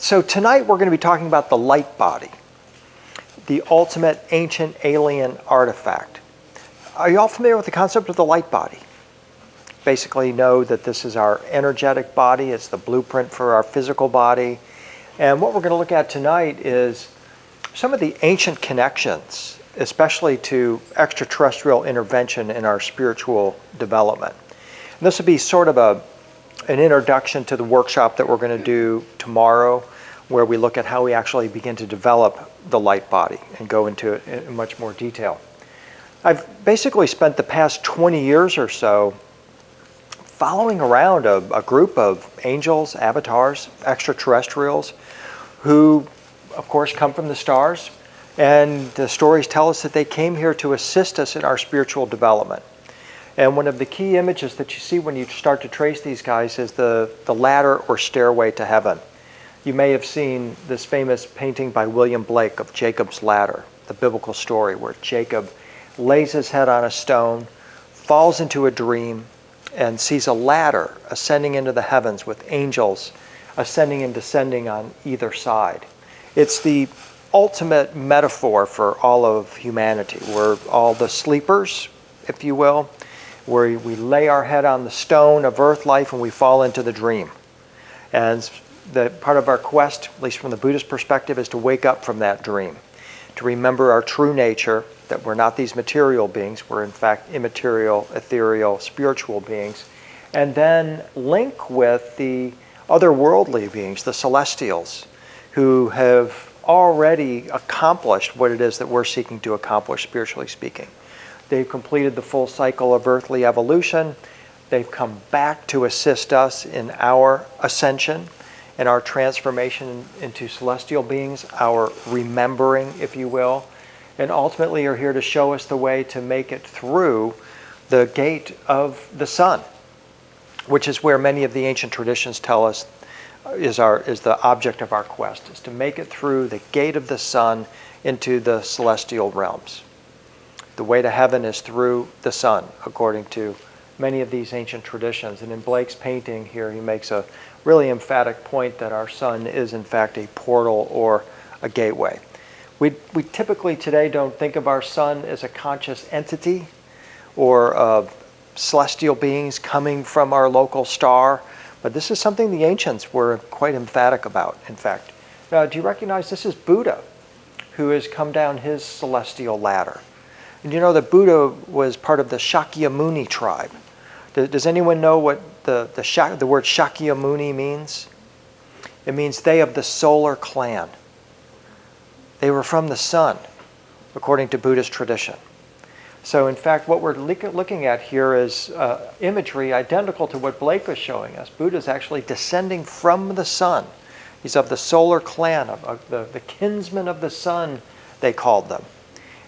So tonight we're going to be talking about the light body, the ultimate ancient alien artifact. Are you all familiar with the concept of the light body? Basically know that this is our energetic body, it's the blueprint for our physical body. And what we're going to look at tonight is some of the ancient connections, especially to extraterrestrial intervention in our spiritual development. And this will be sort of an introduction to the workshop that we're going to do tomorrow, where we look at how we actually begin to develop the light body and go into it in much more detail. I've basically spent the past 20 years or so following around a group of angels, avatars, extraterrestrials, who of course come from the stars, and the stories tell us that they came here to assist us in our spiritual development. And one of the key images that you see when you start to trace these guys is the ladder or stairway to heaven. You may have seen this famous painting by William Blake of Jacob's Ladder, the biblical story where Jacob lays his head on a stone, falls into a dream, and sees a ladder ascending into the heavens with angels ascending and descending on either side. It's the ultimate metaphor for all of humanity. We're all the sleepers, if you will, where we lay our head on the stone of earth life and we fall into the dream. And the part of our quest, at least from the Buddhist perspective, is to wake up from that dream, to remember our true nature, that we're not these material beings, we're in fact immaterial, ethereal, spiritual beings, and then link with the otherworldly beings, the celestials, who have already accomplished what it is that we're seeking to accomplish, spiritually speaking. They've completed the full cycle of earthly evolution. They've come back to assist us in our ascension and our transformation into celestial beings, our remembering, if you will, and ultimately are here to show us the way to make it through the gate of the sun, which is where many of the ancient traditions tell us is the object of our quest, is to make it through the gate of the sun into the celestial realms. The way to heaven is through the sun, according to many of these ancient traditions. And in Blake's painting here, he makes a really emphatic point that our sun is in fact a portal or a gateway. We typically today don't think of our sun as a conscious entity or of celestial beings coming from our local star, but this is something the ancients were quite emphatic about, in fact. Do you recognize this is Buddha, who has come down his celestial ladder? And you know that Buddha was part of the Shakyamuni tribe. Does anyone know what the word Shakyamuni means? It means they of the solar clan. They were from the sun, according to Buddhist tradition. So in fact, what we're looking at here is imagery identical to what Blake was showing us. Buddha's actually descending from the sun. He's of the solar clan, of the kinsmen of the sun, they called them.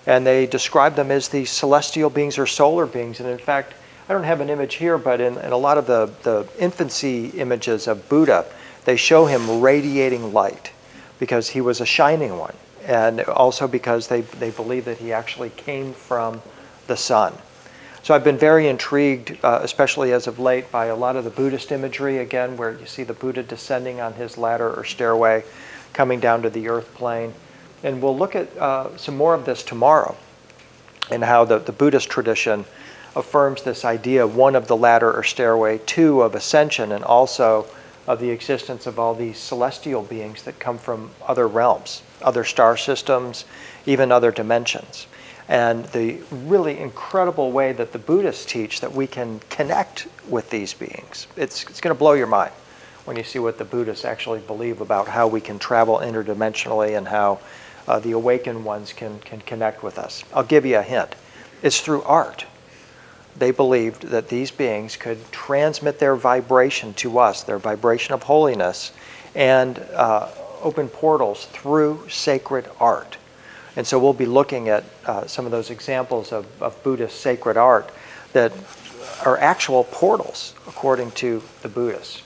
And they described them as the celestial beings or solar beings. And in fact, I don't have an image here, but in a lot of the infancy images of Buddha, they show him radiating light because he was a shining one. And also because they believe that he actually came from the sun. So I've been very intrigued, especially as of late, by a lot of the Buddhist imagery, again, where you see the Buddha descending on his ladder or stairway, coming down to the earth plane. And we'll look at some more of this tomorrow, and how the Buddhist tradition affirms this idea, one, of the ladder or stairway, two, of ascension, and also of the existence of all these celestial beings that come from other realms, other star systems, even other dimensions. And the really incredible way that the Buddhists teach that we can connect with these beings. It's going to blow your mind when you see what the Buddhists actually believe about how we can travel interdimensionally and how the awakened ones can connect with us. I'll give you a hint. It's through art. They believed that these beings could transmit their vibration to us, their vibration of holiness, and open portals through sacred art. And so we'll be looking at some of those examples of Buddhist sacred art that are actual portals, according to the Buddhists.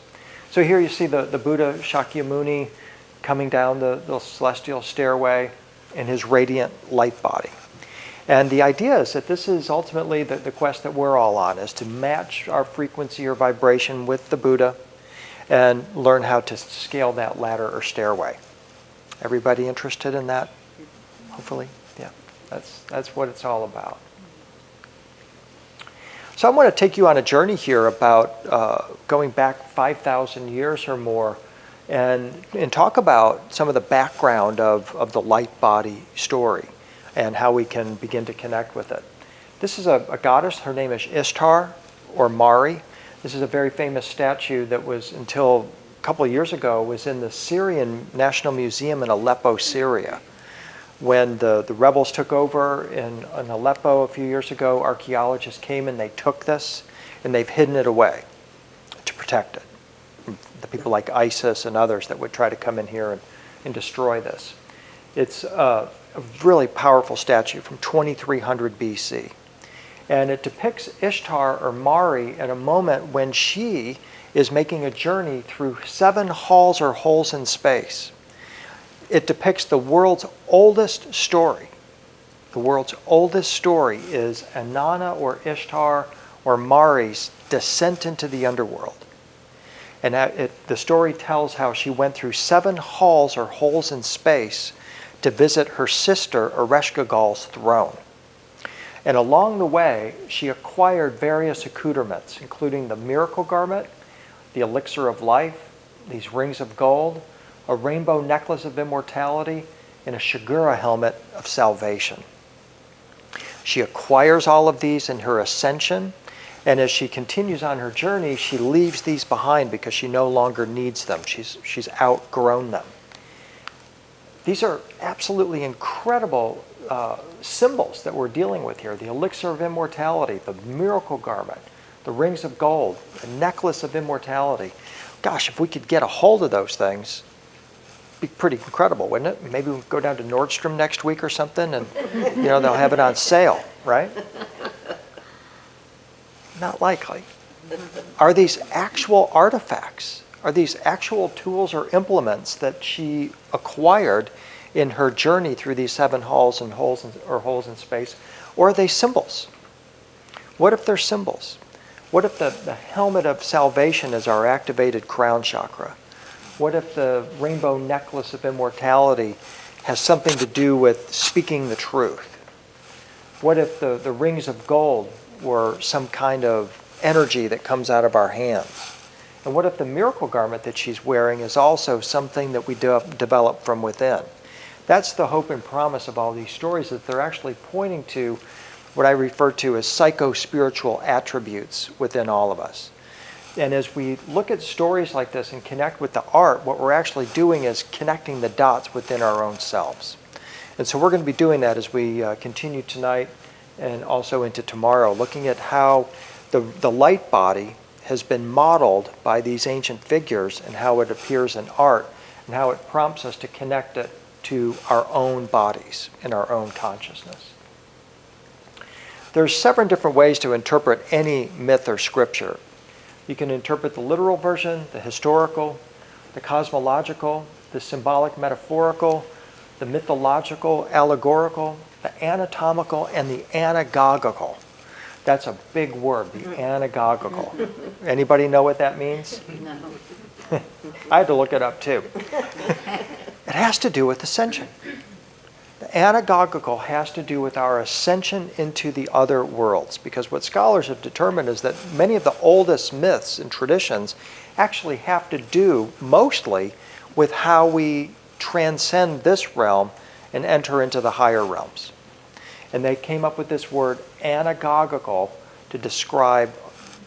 So here you see the Buddha Shakyamuni coming down the celestial stairway in his radiant light body. And the idea is that this is ultimately the quest that we're all on, is to match our frequency or vibration with the Buddha, and learn how to scale that ladder or stairway. Everybody interested in that? Hopefully, yeah. That's what it's all about. So I want to take you on a journey here about going back 5,000 years or more and talk about some of the background of the light body story and how we can begin to connect with it. This is a goddess. Her name is Ishtar or Mari. This is a very famous statue that was, until a couple of years ago, was in the Syrian National Museum in Aleppo, Syria. When the rebels took over in Aleppo a few years ago, archaeologists came and they took this and they've hidden it away to protect it. The people like ISIS and others that would try to come in here and destroy this. It's a really powerful statue from 2300 BC. And it depicts Ishtar or Mari at a moment when she is making a journey through 7 halls or holes in space. It depicts the world's oldest story. The world's oldest story is Inanna or Ishtar or Mari's descent into the underworld. And the story tells how she went through 7 halls or holes in space to visit her sister Ereshkigal's throne. And along the way, she acquired various accoutrements, including the miracle garment, the elixir of life, these rings of gold, a rainbow necklace of immortality, and a Shigura helmet of salvation. She acquires all of these in her ascension, and as she continues on her journey, she leaves these behind because she no longer needs them. She's outgrown them. These are absolutely incredible symbols that we're dealing with here. The elixir of immortality, the miracle garment, the rings of gold, the necklace of immortality. Gosh, if we could get a hold of those things, it'd be pretty incredible, wouldn't it? Maybe we'll go down to Nordstrom next week or something and they'll have it on sale, right? Not likely. Are these actual artifacts? Are these actual tools or implements that she acquired in her journey through these 7 halls and holes in space? Or are they symbols? What if they're symbols? What if the helmet of salvation is our activated crown chakra? What if the rainbow necklace of immortality has something to do with speaking the truth? What if the rings of gold were some kind of energy that comes out of our hands? And what if the miracle garment that she's wearing is also something that we develop from within? That's the hope and promise of all these stories, that they're actually pointing to what I refer to as psycho-spiritual attributes within all of us. And as we look at stories like this and connect with the art, what we're actually doing is connecting the dots within our own selves. And so we're going to be doing that as we continue tonight and also into tomorrow, looking at how the light body has been modeled by these ancient figures and how it appears in art and how it prompts us to connect it to our own bodies and our own consciousness. There's 7 different ways to interpret any myth or scripture. You can interpret the literal version, the historical, the cosmological, the symbolic metaphorical, the mythological, allegorical, the anatomical, and the anagogical. That's a big word, the anagogical. Anybody know what that means? No. I had to look it up too. It has to do with ascension. The anagogical has to do with our ascension into the other worlds, because what scholars have determined is that many of the oldest myths and traditions actually have to do mostly with how we transcend this realm and enter into the higher realms. And they came up with this word anagogical to describe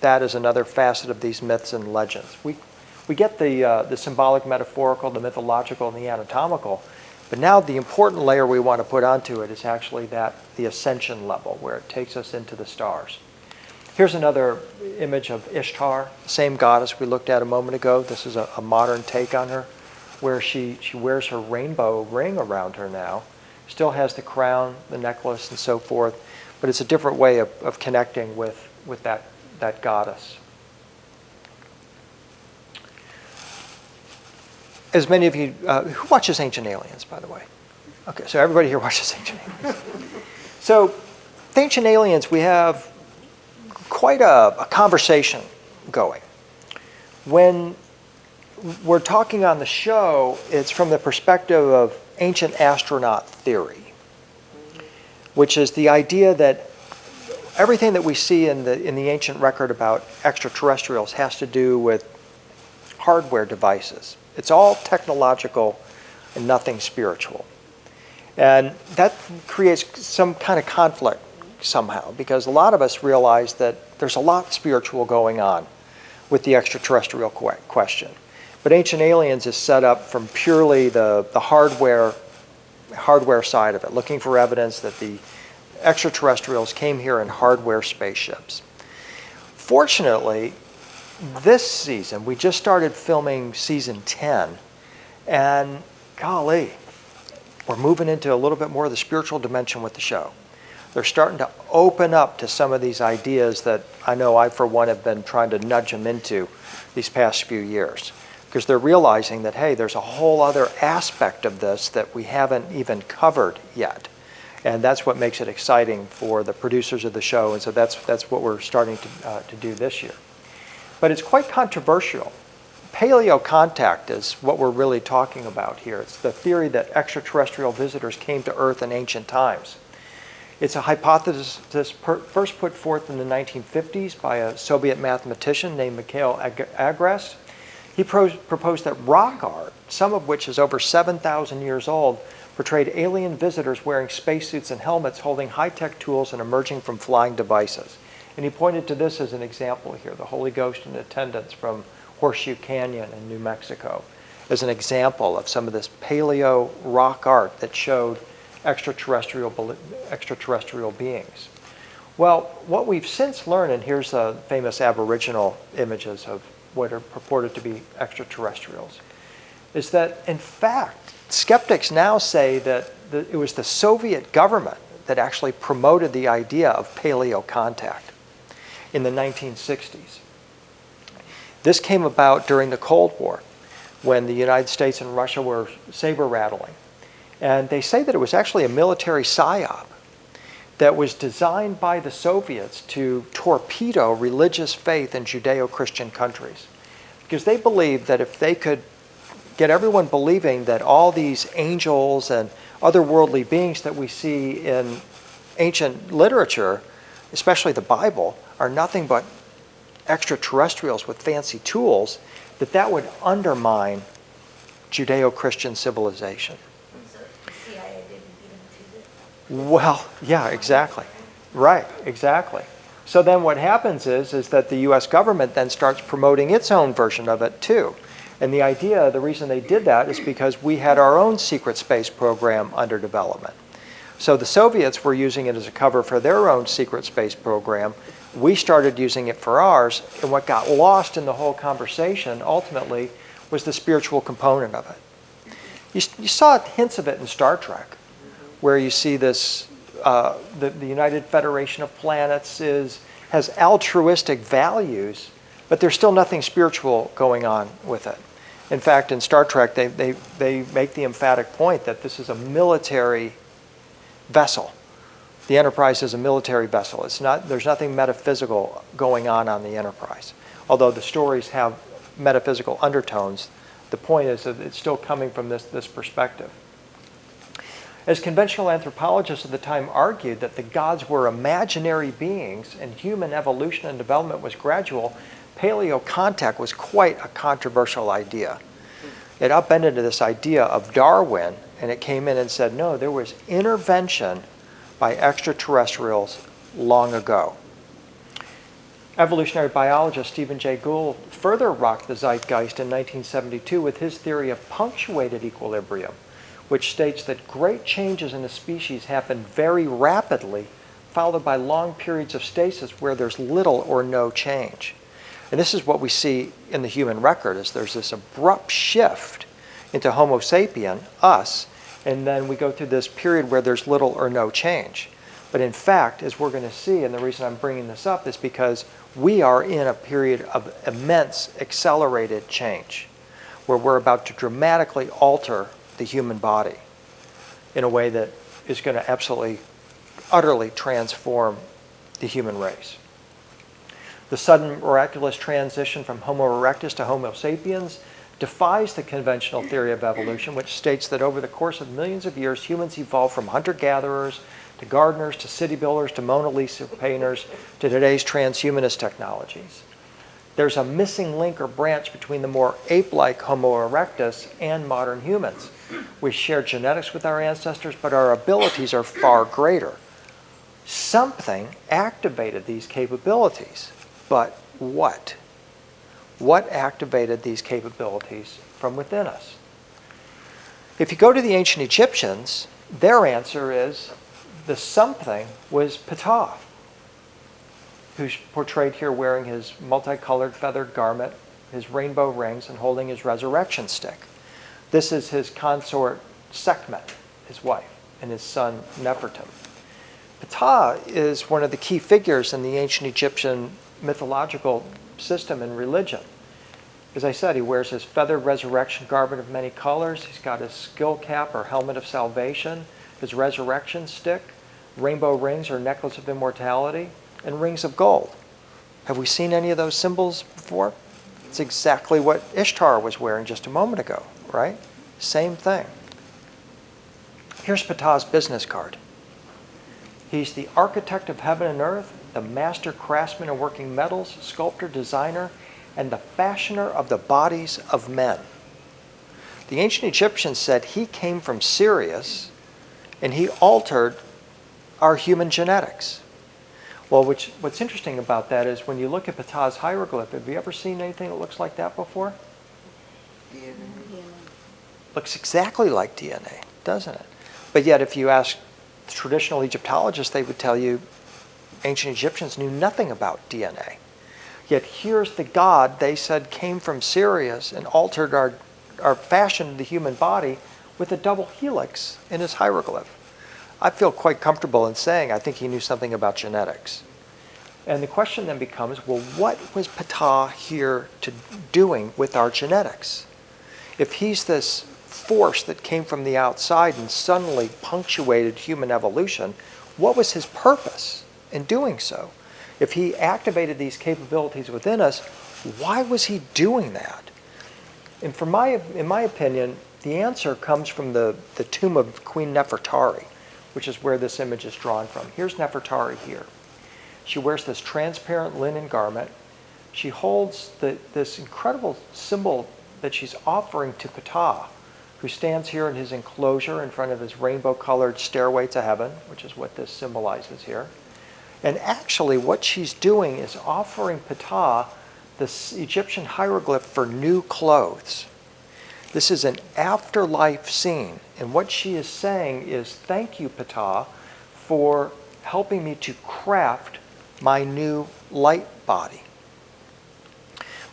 that as another facet of these myths and legends. We get the symbolic, metaphorical, the mythological, and the anatomical, but now the important layer we want to put onto it is actually the ascension level, where it takes us into the stars. Here's another image of Ishtar, the same goddess we looked at a moment ago. This is a modern take on her, where she wears her rainbow ring around her now. Still has the crown, the necklace, and so forth, but it's a different way of connecting with that goddess. As many of you, who watches Ancient Aliens, by the way? Okay, so everybody here watches Ancient Aliens. So, with Ancient Aliens, we have quite a conversation going. When we're talking on the show, it's from the perspective of ancient astronaut theory, which is the idea that everything that we see in the ancient record about extraterrestrials has to do with hardware devices. It's all technological and nothing spiritual. And that creates some kind of conflict somehow, because a lot of us realize that there's a lot spiritual going on with the extraterrestrial question. But Ancient Aliens is set up from purely the hardware side of it, looking for evidence that the extraterrestrials came here in hardware spaceships. Fortunately, this season, we just started filming season 10, and golly, we're moving into a little bit more of the spiritual dimension with the show. They're starting to open up to some of these ideas that I know I, for one, have been trying to nudge them into these past few years. Because they're realizing that, hey, there's a whole other aspect of this that we haven't even covered yet. And that's what makes it exciting for the producers of the show. And so that's what we're starting to do this year. But it's quite controversial. Paleo contact is what we're really talking about here. It's the theory that extraterrestrial visitors came to Earth in ancient times. It's a hypothesis first put forth in the 1950s by a Soviet mathematician named Mikhail Agras. He proposed that rock art, some of which is over 7,000 years old, portrayed alien visitors wearing spacesuits and helmets holding high-tech tools and emerging from flying devices. And he pointed to this as an example here, the Holy Ghost in attendance from Horseshoe Canyon in New Mexico, as an example of some of this paleo rock art that showed extraterrestrial beings. Well, what we've since learned, and here's the famous Aboriginal images of what are purported to be extraterrestrials, is that in fact, skeptics now say that it was the Soviet government that actually promoted the idea of paleo contact in the 1960s. This came about during the Cold War, when the United States and Russia were saber rattling. And they say that it was actually a military psyop that was designed by the Soviets to torpedo religious faith in Judeo-Christian countries. Because they believed that if they could get everyone believing that all these angels and otherworldly beings that we see in ancient literature, especially the Bible, are nothing but extraterrestrials with fancy tools, that would undermine Judeo-Christian civilization. Well, yeah, exactly. Right, exactly. So then what happens is that the US government then starts promoting its own version of it too. And the reason they did that is because we had our own secret space program under development. So the Soviets were using it as a cover for their own secret space program. We started using it for ours, and what got lost in the whole conversation ultimately was the spiritual component of it. You saw hints of it in Star Trek, where you see this, the United Federation of Planets has altruistic values, but there's still nothing spiritual going on with it. In fact, in Star Trek, they make the emphatic point that this is a military vessel. The Enterprise is a military vessel. There's nothing metaphysical going on the Enterprise. Although the stories have metaphysical undertones, the point is that it's still coming from this perspective. As conventional anthropologists of the time argued that the gods were imaginary beings and human evolution and development was gradual, paleo contact was quite a controversial idea. It upended this idea of Darwin, and it came in and said, no, there was intervention by extraterrestrials long ago. Evolutionary biologist Stephen Jay Gould further rocked the zeitgeist in 1972 with his theory of punctuated equilibrium, which states that great changes in a species happen very rapidly, followed by long periods of stasis where there's little or no change. And this is what we see in the human record, is there's this abrupt shift into Homo sapien, us, and then we go through this period where there's little or no change. But in fact, as we're going to see, and the reason I'm bringing this up is because we are in a period of immense accelerated change, where we're about to dramatically alter the human body in a way that is going to absolutely, utterly transform the human race. The sudden miraculous transition from Homo erectus to Homo sapiens defies the conventional theory of evolution, which states that over the course of millions of years, humans evolved from hunter-gatherers to gardeners to city builders to Mona Lisa painters to today's transhumanist technologies. There's a missing link or branch between the more ape-like Homo erectus and modern humans. We share genetics with our ancestors, but our abilities are far greater. Something activated these capabilities, but what? What activated these capabilities from within us? If you go to the ancient Egyptians, their answer is the something was Ptah, who's portrayed here wearing his multicolored feathered garment, his rainbow rings, and holding his resurrection stick. This is his consort Sekhmet, his wife, and his son Nefertum. Ptah is one of the key figures in the ancient Egyptian mythological system and religion. As I said, he wears his feathered resurrection garment of many colors. He's got his skull cap or helmet of salvation, his resurrection stick, rainbow rings or necklace of immortality, and rings of gold. Have we seen any of those symbols before? It's exactly what Ishtar was wearing just a moment ago, right? Same thing. Here's Ptah's business card. He's the architect of heaven and earth, the master craftsman of working metals, sculptor, designer, and the fashioner of the bodies of men. The ancient Egyptians said he came from Sirius and he altered our human genetics. Well, what's interesting about that is when you look at Ptah's hieroglyph, have you ever seen anything that looks like that before? DNA. Looks exactly like DNA, doesn't it? But yet if you ask traditional Egyptologists, they would tell you ancient Egyptians knew nothing about DNA. Yet here's the God they said came from Sirius and altered our fashion of the human body with a double helix in his hieroglyph. I feel quite comfortable in saying I think he knew something about genetics. And the question then becomes, well, what was Ptah here doing with our genetics? If he's this force that came from the outside and suddenly punctuated human evolution, what was his purpose in doing so? If he activated these capabilities within us, why was he doing that? And in my opinion, the answer comes from the tomb of Queen Nefertari, which is where this image is drawn from. Here's Nefertari here. She wears this transparent linen garment. She holds this incredible symbol that she's offering to Ptah, who stands here in his enclosure in front of his rainbow-colored stairway to heaven, which is what this symbolizes here. And actually what she's doing is offering Ptah this Egyptian hieroglyph for new clothes. This is an afterlife scene, and what she is saying is, thank you, Ptah, for helping me to craft my new light body.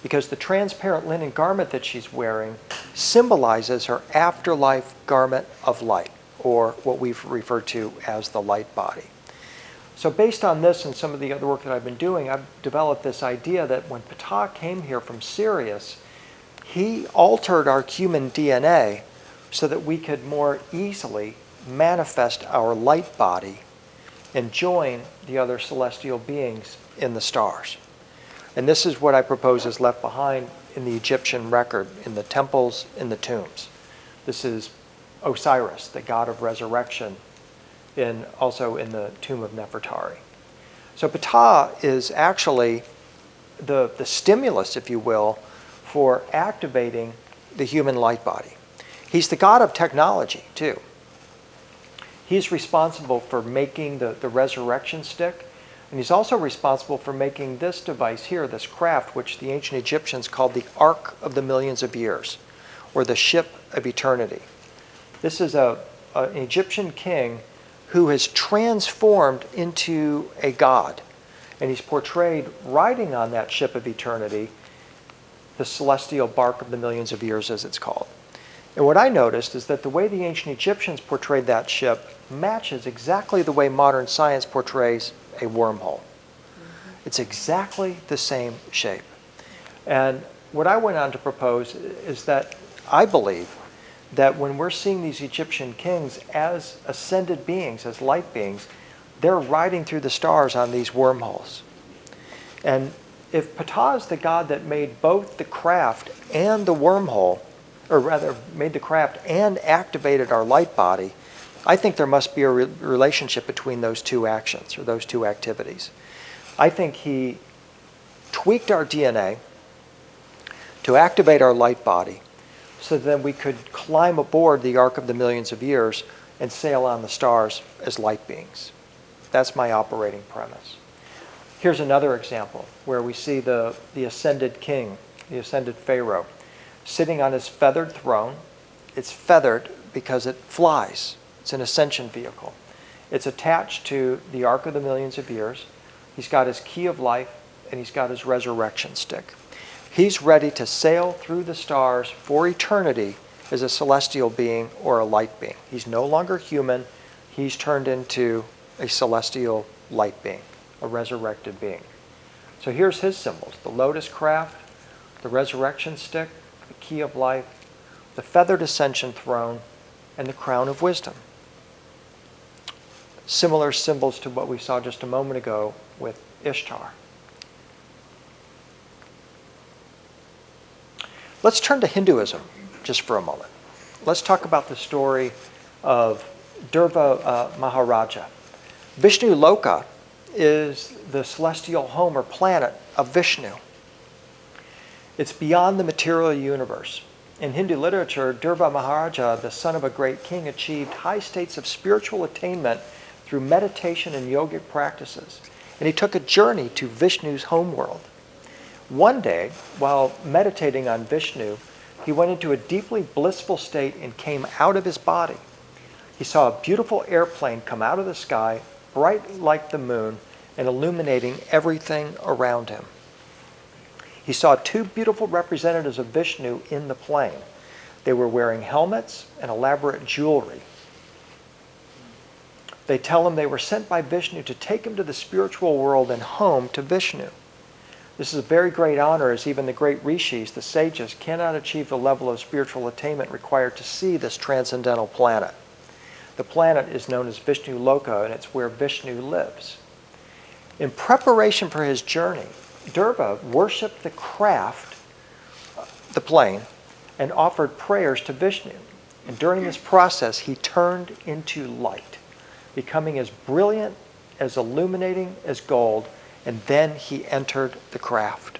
Because the transparent linen garment that she's wearing symbolizes her afterlife garment of light, or what we've referred to as the light body. So based on this and some of the other work that I've been doing, I've developed this idea that when Ptah came here from Sirius, he altered our human DNA so that we could more easily manifest our light body and join the other celestial beings in the stars. And this is what I propose is left behind in the Egyptian record, in the temples, in the tombs. This is Osiris, the god of resurrection, also in the tomb of Nefertari. So Ptah is actually the stimulus, if you will, for activating the human light body. He's the god of technology, too. He's responsible for making the resurrection stick, and he's also responsible for making this device here, this craft, which the ancient Egyptians called the Ark of the Millions of Years, or the Ship of Eternity. This is an Egyptian king who has transformed into a god, and he's portrayed riding on that ship of eternity, the celestial bark of the millions of years, as it's called. And what I noticed is that the way the ancient Egyptians portrayed that ship matches exactly the way modern science portrays a wormhole. It's exactly the same shape. And what I went on to propose is that I believe that when we're seeing these Egyptian kings as ascended beings, as light beings, they're riding through the stars on these wormholes. And if Ptah is the God that made both the craft and the wormhole, or rather made the craft and activated our light body, I think there must be a relationship between those two actions or those two activities. I think he tweaked our DNA to activate our light body so that we could climb aboard the Ark of the Millions of Years and sail on the stars as light beings. That's my operating premise. Here's another example where we see the ascended king, the ascended Pharaoh, sitting on his feathered throne. It's feathered because it flies. It's an ascension vehicle. It's attached to the Ark of the Millions of Years. He's got his key of life, and he's got his resurrection stick. He's ready to sail through the stars for eternity as a celestial being or a light being. He's no longer human. He's turned into a celestial light being, a resurrected being. So here's his symbols: the lotus craft, the resurrection stick, the key of life, the feathered ascension throne, and the crown of wisdom. Similar symbols to what we saw just a moment ago with Ishtar. Let's turn to Hinduism just for a moment. Let's talk about the story of Dhruva Maharaja. Vishnu Loka is the celestial home or planet of Vishnu. It's beyond the material universe. In Hindu literature, Dhruva Maharaja, the son of a great king, achieved high states of spiritual attainment through meditation and yogic practices. And he took a journey to Vishnu's homeworld. One day, while meditating on Vishnu, he went into a deeply blissful state and came out of his body. He saw a beautiful airplane come out of the sky, bright like the moon, and illuminating everything around him. He saw two beautiful representatives of Vishnu in the plane. They were wearing helmets and elaborate jewelry. They tell him they were sent by Vishnu to take him to the spiritual world and home to Vishnu. This is a very great honor, as even the great rishis, the sages, cannot achieve the level of spiritual attainment required to see this transcendental planet. The planet is known as Vishnu Loka, and it's where Vishnu lives. In preparation for his journey, Dhruva worshipped the craft, the plane, and offered prayers to Vishnu. And during this process, he turned into light, becoming as brilliant, as illuminating as gold, and then he entered the craft.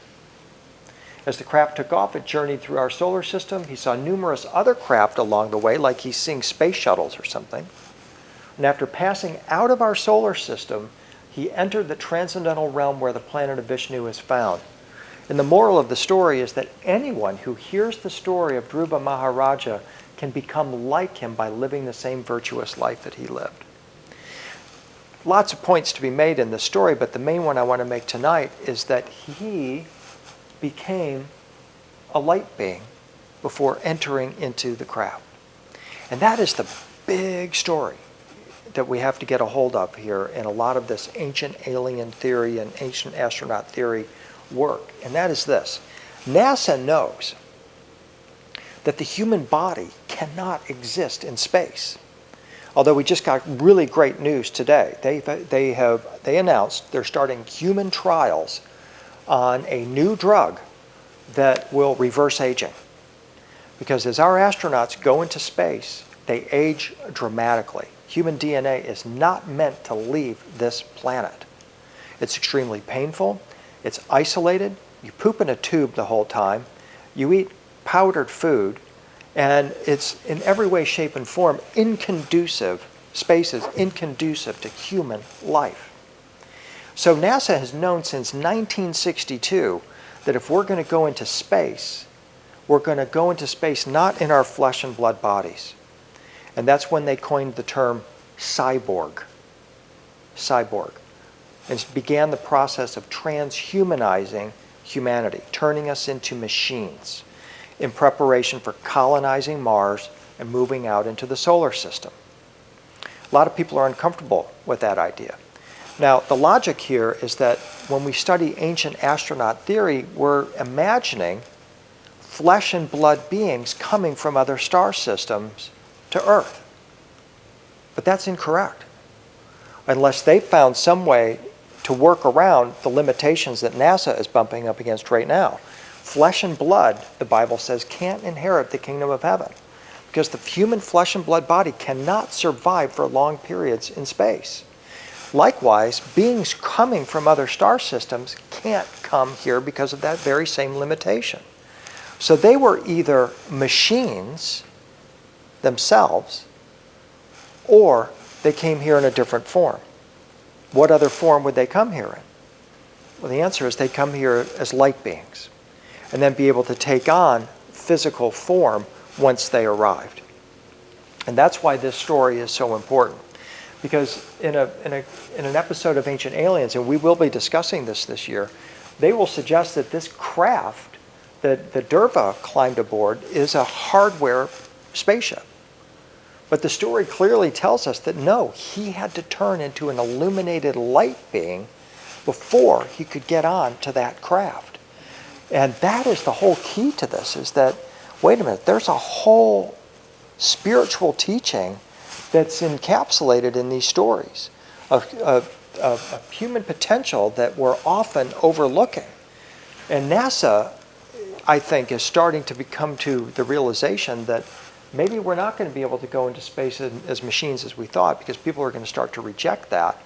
As the craft took off, it journeyed through our solar system. He saw numerous other craft along the way, like he's seeing space shuttles or something. And after passing out of our solar system, he entered the transcendental realm where the planet of Vishnu is found. And the moral of the story is that anyone who hears the story of Dhruva Maharaja can become like him by living the same virtuous life that he lived. Lots of points to be made in the story, but the main one I want to make tonight is that he became a light being before entering into the craft. And that is the big story that we have to get a hold of here in a lot of this ancient alien theory and ancient astronaut theory work. And that is this: NASA knows that the human body cannot exist in space. Although we just got really great news today. They announced they're starting human trials on a new drug that will reverse aging. Because as our astronauts go into space, they age dramatically. Human DNA is not meant to leave this planet. It's extremely painful. It's isolated. You poop in a tube the whole time. You eat powdered food. And it's in every way, shape, and form inconducive, space is inconducive to human life. So NASA has known since 1962 that if we're going to go into space, we're going to go into space not in our flesh and blood bodies. And that's when they coined the term cyborg. Cyborg. And began the process of transhumanizing humanity, turning us into machines, in preparation for colonizing Mars and moving out into the solar system. A lot of people are uncomfortable with that idea. Now, the logic here is that when we study ancient astronaut theory, we're imagining flesh and blood beings coming from other star systems to Earth. But that's incorrect. Unless they found some way to work around the limitations that NASA is bumping up against right now. Flesh and blood, the Bible says, can't inherit the kingdom of heaven because the human flesh and blood body cannot survive for long periods in space. Likewise, beings coming from other star systems can't come here because of that very same limitation. So they were either machines themselves, or they came here in a different form. What other form would they come here in? Well, the answer is they come here as light beings and then be able to take on physical form once they arrived. And that's why this story is so important. Because in an episode of Ancient Aliens, and we will be discussing this year, they will suggest that this craft that Derva climbed aboard is a hardware spaceship. But the story clearly tells us that no, he had to turn into an illuminated light being before he could get on to that craft. And that is the whole key to this, is that, wait a minute, there's a whole spiritual teaching that's encapsulated in these stories of human potential that we're often overlooking. And NASA, I think, is starting to come to the realization that maybe we're not going to be able to go into space as machines as we thought, because people are going to start to reject that.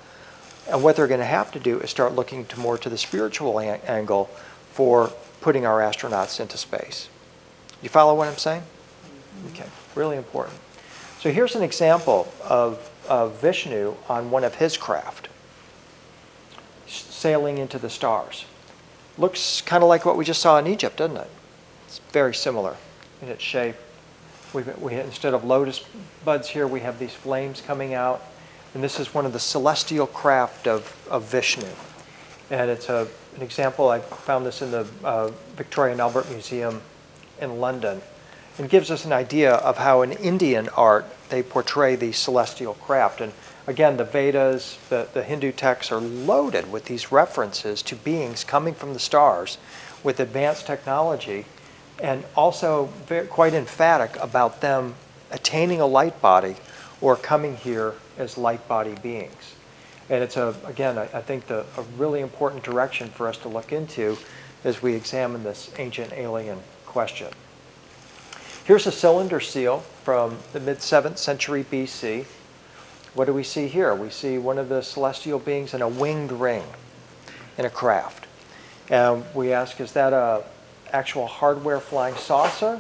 And what they're going to have to do is start looking more to the spiritual angle for putting our astronauts into space. You follow what I'm saying? Okay, really important. So here's an example of Vishnu on one of his craft, sailing into the stars. Looks kind of like what we just saw in Egypt, doesn't it? It's very similar in its shape. We instead of lotus buds here, we have these flames coming out. And this is one of the celestial craft of Vishnu. And it's an example, I found this in the Victoria and Albert Museum in London. It gives us an idea of how in Indian art they portray these celestial craft. And again, the Vedas, the Hindu texts are loaded with these references to beings coming from the stars with advanced technology, and also quite emphatic about them attaining a light body or coming here as light body beings. And it's, again, I think a really important direction for us to look into as we examine this ancient alien question. Here's a cylinder seal from the mid-7th century BC. What do we see here? We see one of the celestial beings in a winged ring in a craft. And we ask, is that a actual hardware flying saucer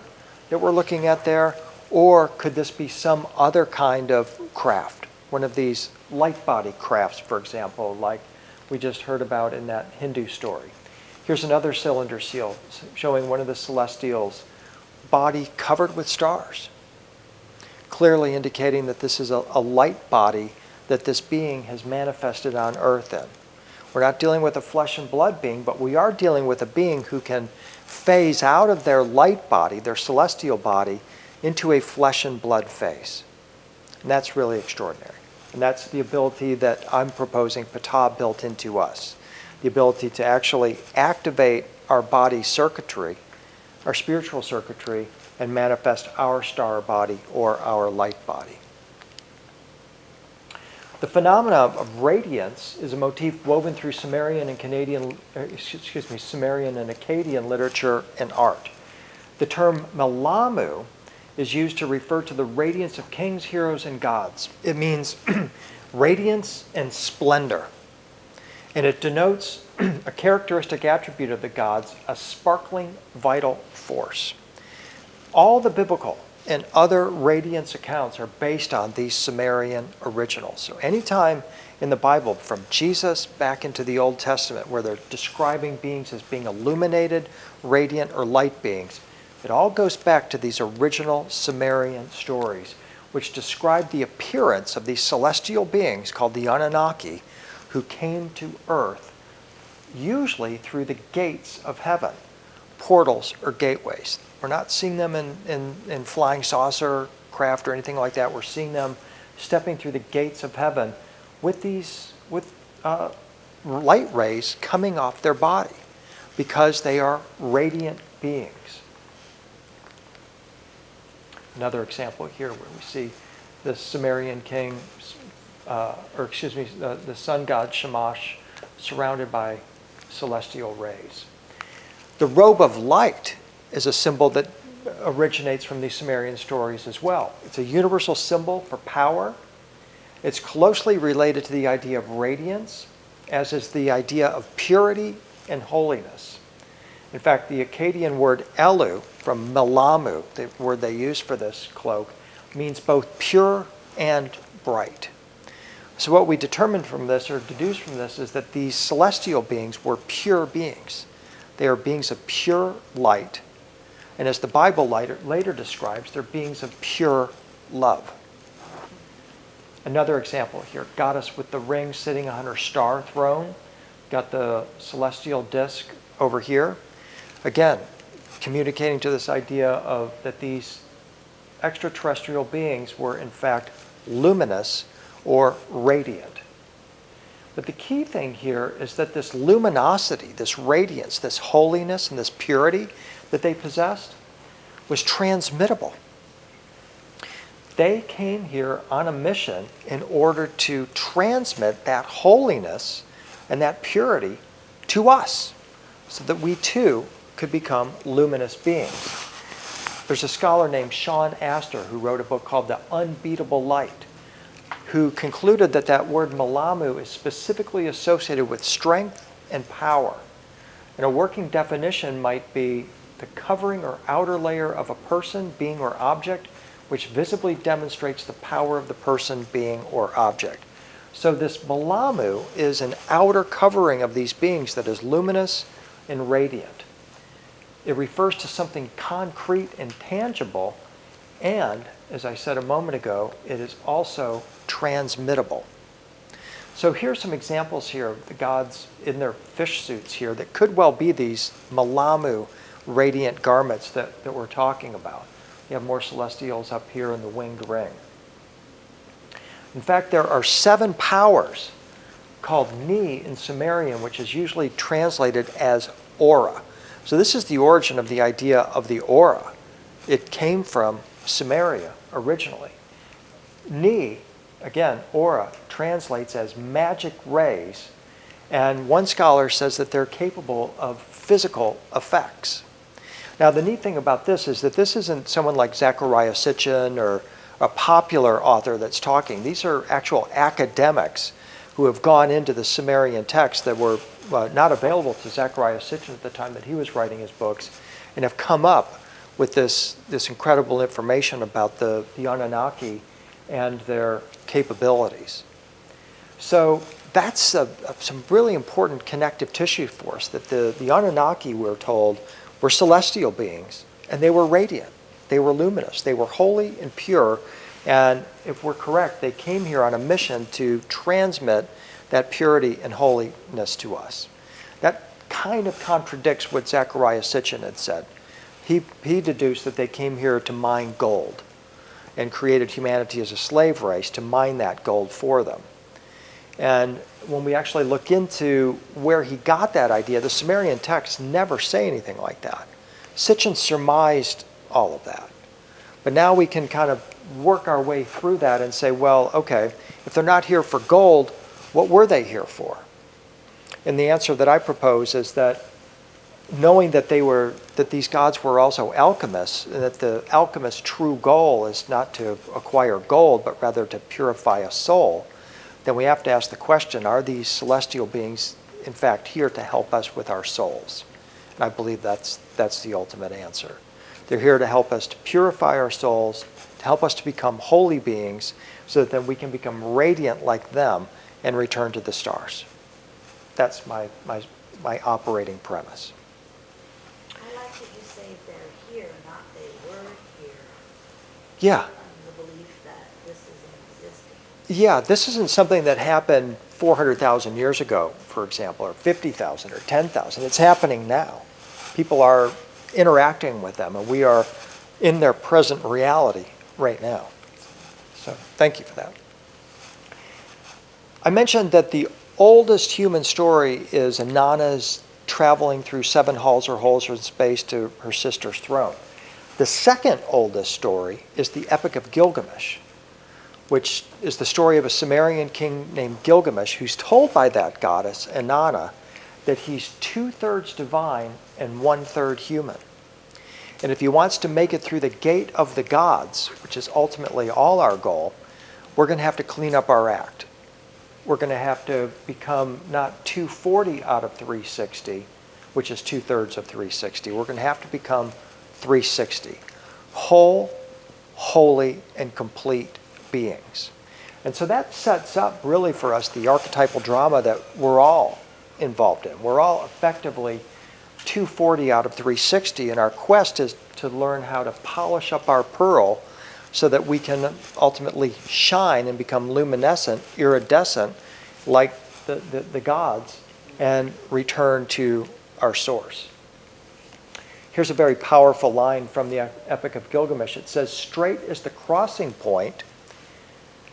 that we're looking at there? Or could this be some other kind of craft? One of these light body crafts, for example, like we just heard about in that Hindu story. Here's another cylinder seal showing one of the celestials' body covered with stars, clearly indicating that this is a light body that this being has manifested on Earth in. We're not dealing with a flesh and blood being, but we are dealing with a being who can phase out of their light body, their celestial body, into a flesh and blood phase. And that's really extraordinary. And that's the ability that I'm proposing Ptah built into us. The ability to actually activate our body circuitry, our spiritual circuitry, and manifest our star body or our light body. The phenomenon of radiance is a motif woven through Sumerian and Sumerian and Akkadian literature and art. The term Melamu is used to refer to the radiance of kings, heroes, and gods. It means radiance and splendor. And it denotes a characteristic attribute of the gods, a sparkling vital force. All the biblical and other radiance accounts are based on these Sumerian originals. So anytime in the Bible, from Jesus back into the Old Testament, where they're describing beings as being illuminated, radiant, or light beings, it all goes back to these original Sumerian stories, which describe the appearance of these celestial beings called the Anunnaki, who came to Earth, usually through the gates of heaven, portals or gateways. We're not seeing them in flying saucer craft or anything like that. We're seeing them stepping through the gates of heaven with light rays coming off their body, because they are radiant beings. Another example here where we see the Sumerian king, the sun god Shamash surrounded by celestial rays. The robe of light is a symbol that originates from these Sumerian stories as well. It's a universal symbol for power. It's closely related to the idea of radiance, as is the idea of purity and holiness. In fact, the Akkadian word elu, from melamu, the word they use for this cloak, means both pure and bright. So what we determined from this, or deduced from this, is that these celestial beings were pure beings. They are beings of pure light. And as the Bible later describes, they're beings of pure love. Another example here, goddess with the ring sitting on her star throne. Got the celestial disk over here. Again, communicating to this idea of that these extraterrestrial beings were in fact luminous or radiant. But the key thing here is that this luminosity, this radiance, this holiness, and this purity that they possessed was transmittable. They came here on a mission in order to transmit that holiness and that purity to us so that we too could become luminous beings. There's a scholar named Sean Astor who wrote a book called The Unbeatable Light, who concluded that that word melamu is specifically associated with strength and power. And a working definition might be the covering or outer layer of a person, being, or object, which visibly demonstrates the power of the person, being, or object. So this melamu is an outer covering of these beings that is luminous and radiant. It refers to something concrete and tangible, and, as I said a moment ago, it is also transmittable. So here's some examples here of the gods in their fish suits here that could well be these melamu radiant garments that we're talking about. You have more celestials up here in the winged ring. In fact, there are 7 powers called Ni in Sumerian, which is usually translated as aura. So this is the origin of the idea of the aura. It came from Sumeria originally. Ni, again, aura, translates as magic rays, and one scholar says that they're capable of physical effects. Now, the neat thing about this is that this isn't someone like Zecharia Sitchin or a popular author that's talking. These are actual academics who have gone into the Sumerian texts that were not available to Zecharia Sitchin at the time that he was writing his books, and have come up with this incredible information about the Anunnaki and their capabilities. So that's some really important connective tissue for us, that the Anunnaki, we're told, were celestial beings, and they were radiant, they were luminous, they were holy and pure, and if we're correct, they came here on a mission to transmit that purity and holiness to us. That kind of contradicts what Zecharia Sitchin had said. He deduced that they came here to mine gold and created humanity as a slave race to mine that gold for them. And when we actually look into where he got that idea, the Sumerian texts never say anything like that. Sitchin surmised all of that. But now we can kind of work our way through that and say, well, okay, if they're not here for gold, what were they here for? And the answer that I propose is that knowing that these gods were also alchemists, and that the alchemist's true goal is not to acquire gold, but rather to purify a soul, then we have to ask the question, are these celestial beings in fact here to help us with our souls? And I believe that's the ultimate answer. They're here to help us to purify our souls, to help us to become holy beings, so that then we can become radiant like them and return to the stars. That's my operating premise. I like that you say they're here, not they were here. Yeah. The belief that this isn't existing. Yeah, this isn't something that happened 400,000 years ago, for example, or 50,000 or 10,000. It's happening now. People are interacting with them, and we are in their present reality right now. So thank you for that. I mentioned that the oldest human story is Inanna's traveling through 7 halls or holes in space to her sister's throne. The second oldest story is the Epic of Gilgamesh, which is the story of a Sumerian king named Gilgamesh, who's told by that goddess, Inanna, that he's 2/3 divine and 1/3 human. And if he wants to make it through the gate of the gods, which is ultimately all our goal, we're going to have to clean up our act. We're going to have to become not 240 out of 360, which is 2/3 of 360. We're going to have to become 360. Whole, holy, and complete beings. And so that sets up really for us the archetypal drama that we're all involved in. We're all effectively 240 out of 360, and our quest is to learn how to polish up our pearl so that we can ultimately shine and become luminescent, iridescent, like the gods, and return to our source. Here's a very powerful line from the Epic of Gilgamesh. It says, "Straight is the crossing point,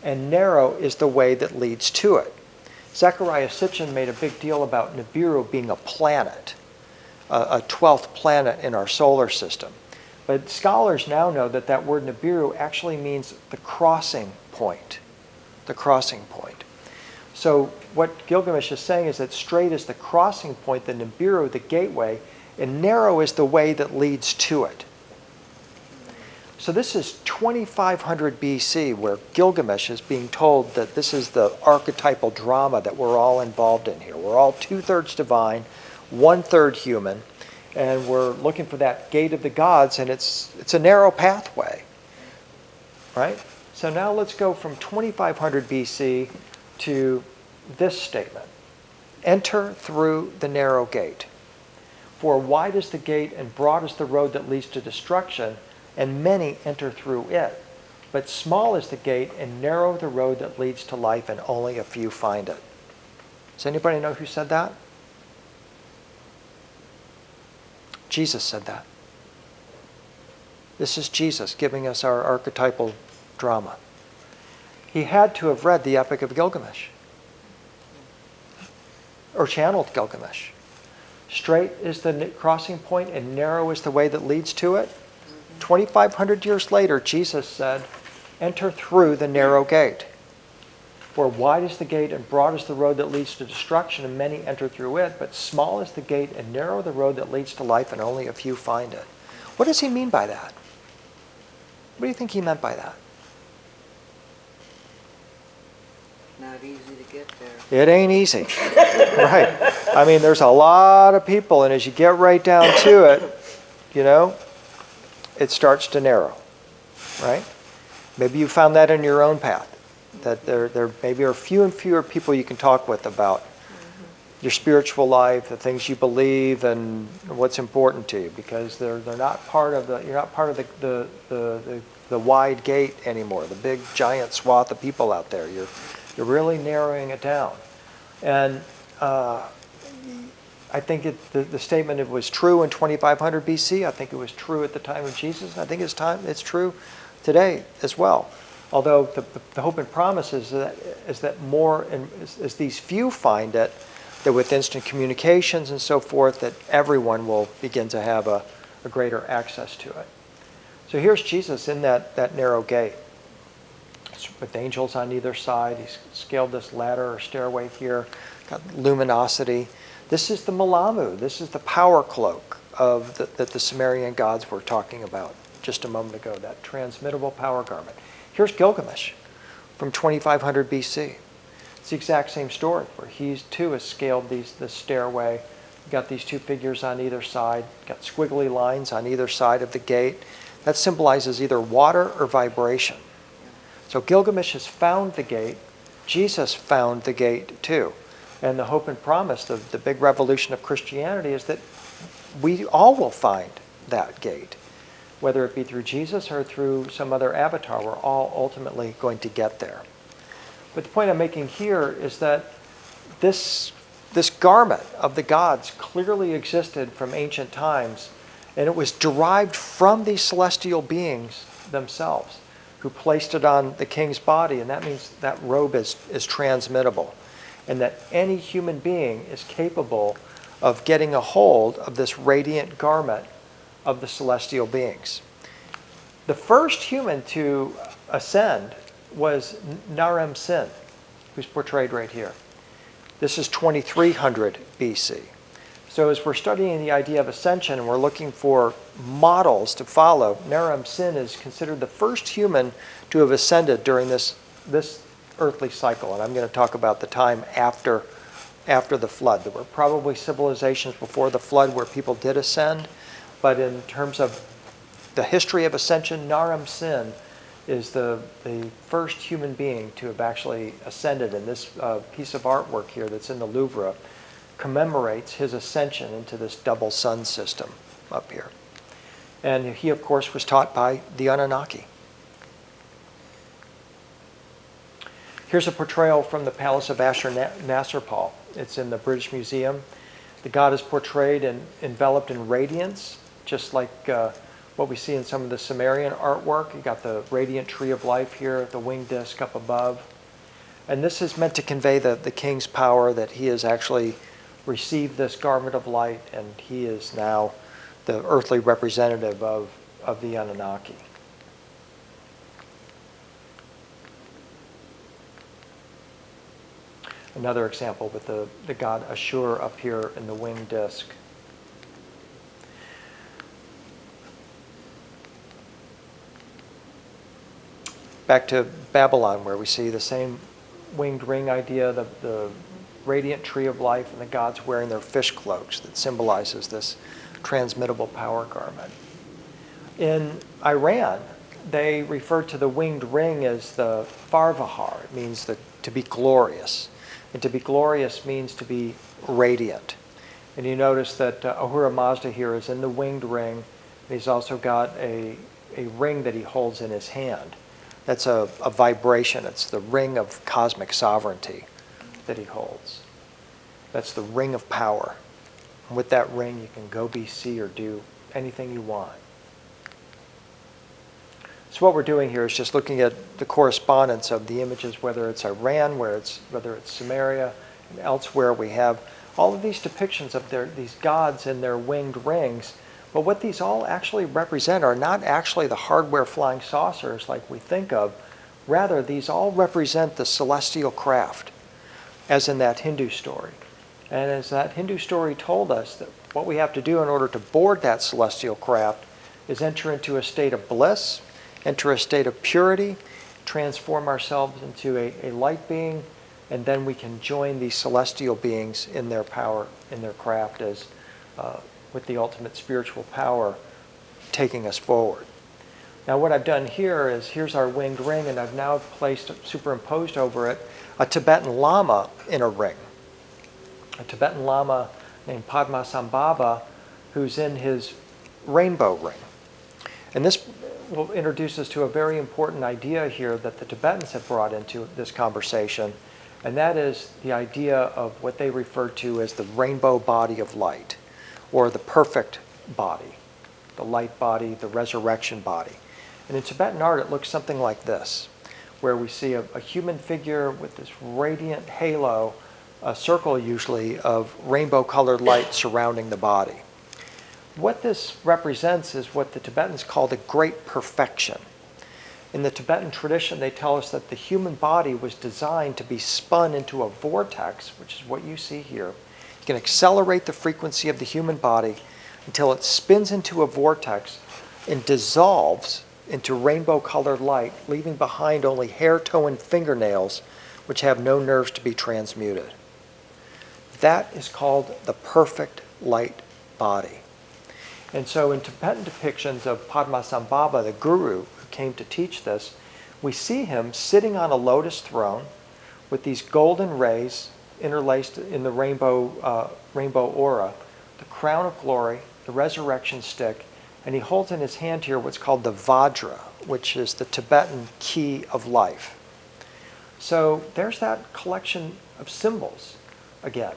and narrow is the way that leads to it." Zecharia Sitchin made a big deal about Nibiru being a planet, a 12th planet in our solar system. But scholars now know that that word Nibiru actually means the crossing point. The crossing point. So what Gilgamesh is saying is that straight is the crossing point, the Nibiru, the gateway, and narrow is the way that leads to it. So this is 2500 BC, where Gilgamesh is being told that this is the archetypal drama that we're all involved in here. We're all 2/3 divine, 1/3 human, and we're looking for that gate of the gods, and it's a narrow pathway, right? So now let's go from 2500 BC to this statement. "Enter through the narrow gate. For wide is the gate and broad is the road that leads to destruction, and many enter through it. But small is the gate and narrow the road that leads to life, and only a few find it." Does anybody know who said that? Jesus said that. This is Jesus giving us our archetypal drama. He had to have read the Epic of Gilgamesh or channeled Gilgamesh. Straight is the crossing point and narrow is the way that leads to it. 2,500 years later, Jesus said, "Enter through the narrow gate. For wide is the gate and broad is the road that leads to destruction, and many enter through it. But small is the gate and narrow the road that leads to life, and only a few find it." What does he mean by that? What do you think he meant by that? Not easy to get there. It ain't easy. Right. I mean, there's a lot of people, and as you get right down to it, it starts to narrow, right? Maybe you found that in your own path, that there maybe are few and fewer people you can talk with about your spiritual life, the things you believe, and what's important to you, because they're not part of you're not part of the wide gate anymore, the big giant swath of people out there. You're really narrowing it down, and I think the statement, it was true in 2500 BC. I think it was true at the time of Jesus. I think it's true today as well. Although the hope and promise is that more, and as these few find it, that with instant communications and so forth, that everyone will begin to have a greater access to it. So here's Jesus in that narrow gate, with angels on either side. He's scaled this ladder or stairway here, got luminosity. This is the Malamu. This is the power cloak that the Sumerian gods were talking about just a moment ago, that transmittable power garment. Here's Gilgamesh from 2500 BC. It's the exact same story, where he too has scaled this stairway. You've got these two figures on either side, got squiggly lines on either side of the gate. That symbolizes either water or vibration. So Gilgamesh has found the gate. Jesus found the gate too. And the hope and promise of the big revolution of Christianity is that we all will find that gate. Whether it be through Jesus or through some other avatar, we're all ultimately going to get there. But the point I'm making here is that this garment of the gods clearly existed from ancient times, and it was derived from these celestial beings themselves, who placed it on the king's body, and that means that robe is transmittable, and that any human being is capable of getting a hold of this radiant garment of the celestial beings. The first human to ascend was Naram Sin, who's portrayed right here. This is 2300 BC. So as we're studying the idea of ascension and we're looking for models to follow, Naram Sin is considered the first human to have ascended during this earthly cycle. And I'm going to talk about the time after the flood. There were probably civilizations before the flood where people did ascend, but in terms of the history of ascension, Naram Sin is the first human being to have actually ascended. And this piece of artwork here that's in the Louvre commemorates his ascension into this double sun system up here. And he, of course, was taught by the Anunnaki. Here's a portrayal from the Palace of Ashur-Nasirpal. It's in the British Museum. The god is portrayed and enveloped in radiance, just like what we see in some of the Sumerian artwork. You got the radiant tree of life here, the winged disc up above. And this is meant to convey the king's power, that he has actually received this garment of light, and he is now the earthly representative of the Anunnaki. Another example with the god Ashur up here in the winged disc. Back to Babylon, where we see the same winged ring idea, the radiant tree of life, and the gods wearing their fish cloaks that symbolizes this transmittable power garment. In Iran, they refer to the winged ring as the Farvahar. It means to be glorious. And to be glorious means to be radiant. And you notice that Ahura Mazda here is in the winged ring. And he's also got a ring that he holds in his hand. That's a vibration. It's the ring of cosmic sovereignty that he holds. That's the ring of power. And with that ring, you can go be, see, or do anything you want. So what we're doing here is just looking at the correspondence of the images, whether it's Iran, whether it's Sumeria, and elsewhere we have all of these depictions of these gods in their winged rings. But what these all actually represent are not actually the hardware flying saucers like we think of. Rather, these all represent the celestial craft, as in that Hindu story. And as that Hindu story told us, that what we have to do in order to board that celestial craft is enter into a state of bliss, enter a state of purity, transform ourselves into a light being, and then we can join these celestial beings in their power, in their craft, as with the ultimate spiritual power taking us forward. Now what I've done here is, here's our winged ring, and I've now superimposed over it a Tibetan Lama in a ring. A Tibetan Lama named Padmasambhava, who's in his rainbow ring. And this will introduce us to a very important idea here that the Tibetans have brought into this conversation, and that is the idea of what they refer to as the rainbow body of light, or the perfect body, the light body, the resurrection body. And in Tibetan art, it looks something like this, where we see a human figure with this radiant halo, a circle usually, of rainbow-colored light surrounding the body. What this represents is what the Tibetans call the great perfection. In the Tibetan tradition, they tell us that the human body was designed to be spun into a vortex, which is what you see here. You can accelerate the frequency of the human body until it spins into a vortex and dissolves into rainbow-colored light, leaving behind only hair, toe, and fingernails, which have no nerves to be transmuted. That is called the perfect light body. And so in Tibetan depictions of Padmasambhava, the guru who came to teach this, we see him sitting on a lotus throne with these golden rays interlaced in the rainbow aura, the crown of glory, the resurrection stick, and he holds in his hand here what's called the Vajra, which is the Tibetan key of life. So there's that collection of symbols again.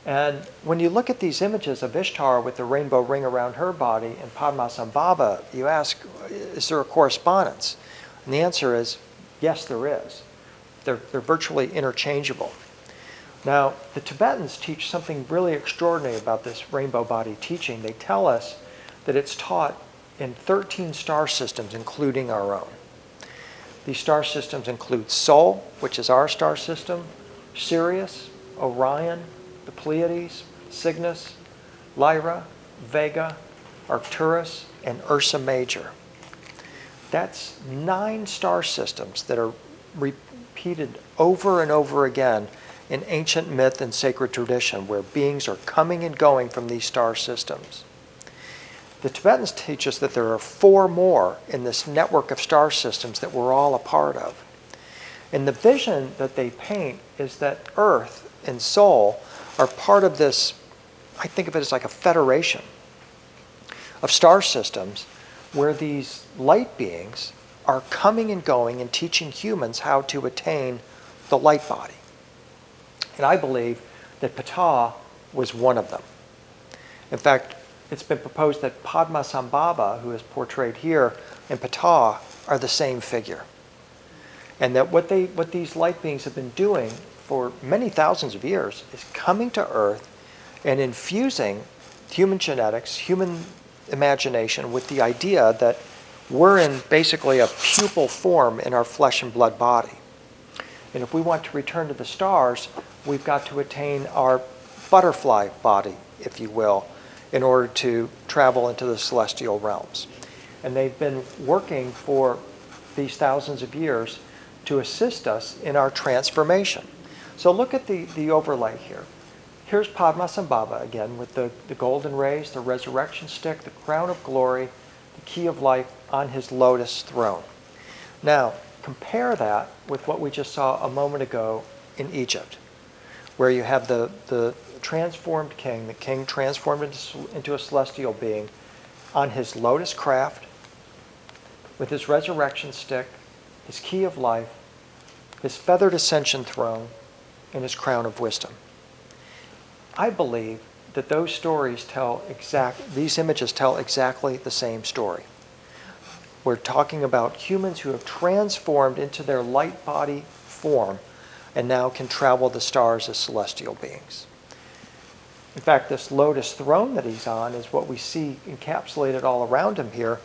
And when you look at these images of Ishtar with the rainbow ring around her body and Padmasambhava, you ask, is there a correspondence? And the answer is, yes, there is. They're virtually interchangeable. Now, the Tibetans teach something really extraordinary about this rainbow body teaching. They tell us that it's taught in 13 star systems, including our own. These star systems include Sol, which is our star system, Sirius, Orion, the Pleiades, Cygnus, Lyra, Vega, Arcturus, and Ursa Major. That's 9 star systems that are repeated over and over again in ancient myth and sacred tradition, where beings are coming and going from these star systems. The Tibetans teach us that there are 4 more in this network of star systems that we're all a part of. And the vision that they paint is that Earth and Sol are part of this, I think of it as like a federation of star systems where these light beings are coming and going and teaching humans how to attain the light body. And I believe that Ptah was one of them. In fact, it's been proposed that Padmasambhava, who is portrayed here, and Ptah are the same figure. And that what these light beings have been doing for many thousands of years is coming to Earth and infusing human genetics, human imagination with the idea that we're in basically a pupal form in our flesh and blood body. And if we want to return to the stars, we've got to attain our butterfly body, if you will, in order to travel into the celestial realms. And they've been working for these thousands of years to assist us in our transformation. So look at the overlay here. Here's Padmasambhava again with the golden rays, the resurrection stick, the crown of glory, the key of life on his lotus throne. Now, compare that with what we just saw a moment ago in Egypt, where you have the transformed king, the king transformed into a celestial being, on his lotus craft, with his resurrection stick, his key of life, his feathered ascension throne, and his crown of wisdom. I believe that those stories these images tell exactly the same story. We're talking about humans who have transformed into their light body form and now can travel the stars as celestial beings. In fact, this lotus throne that he's on is what we see encapsulated all around him here.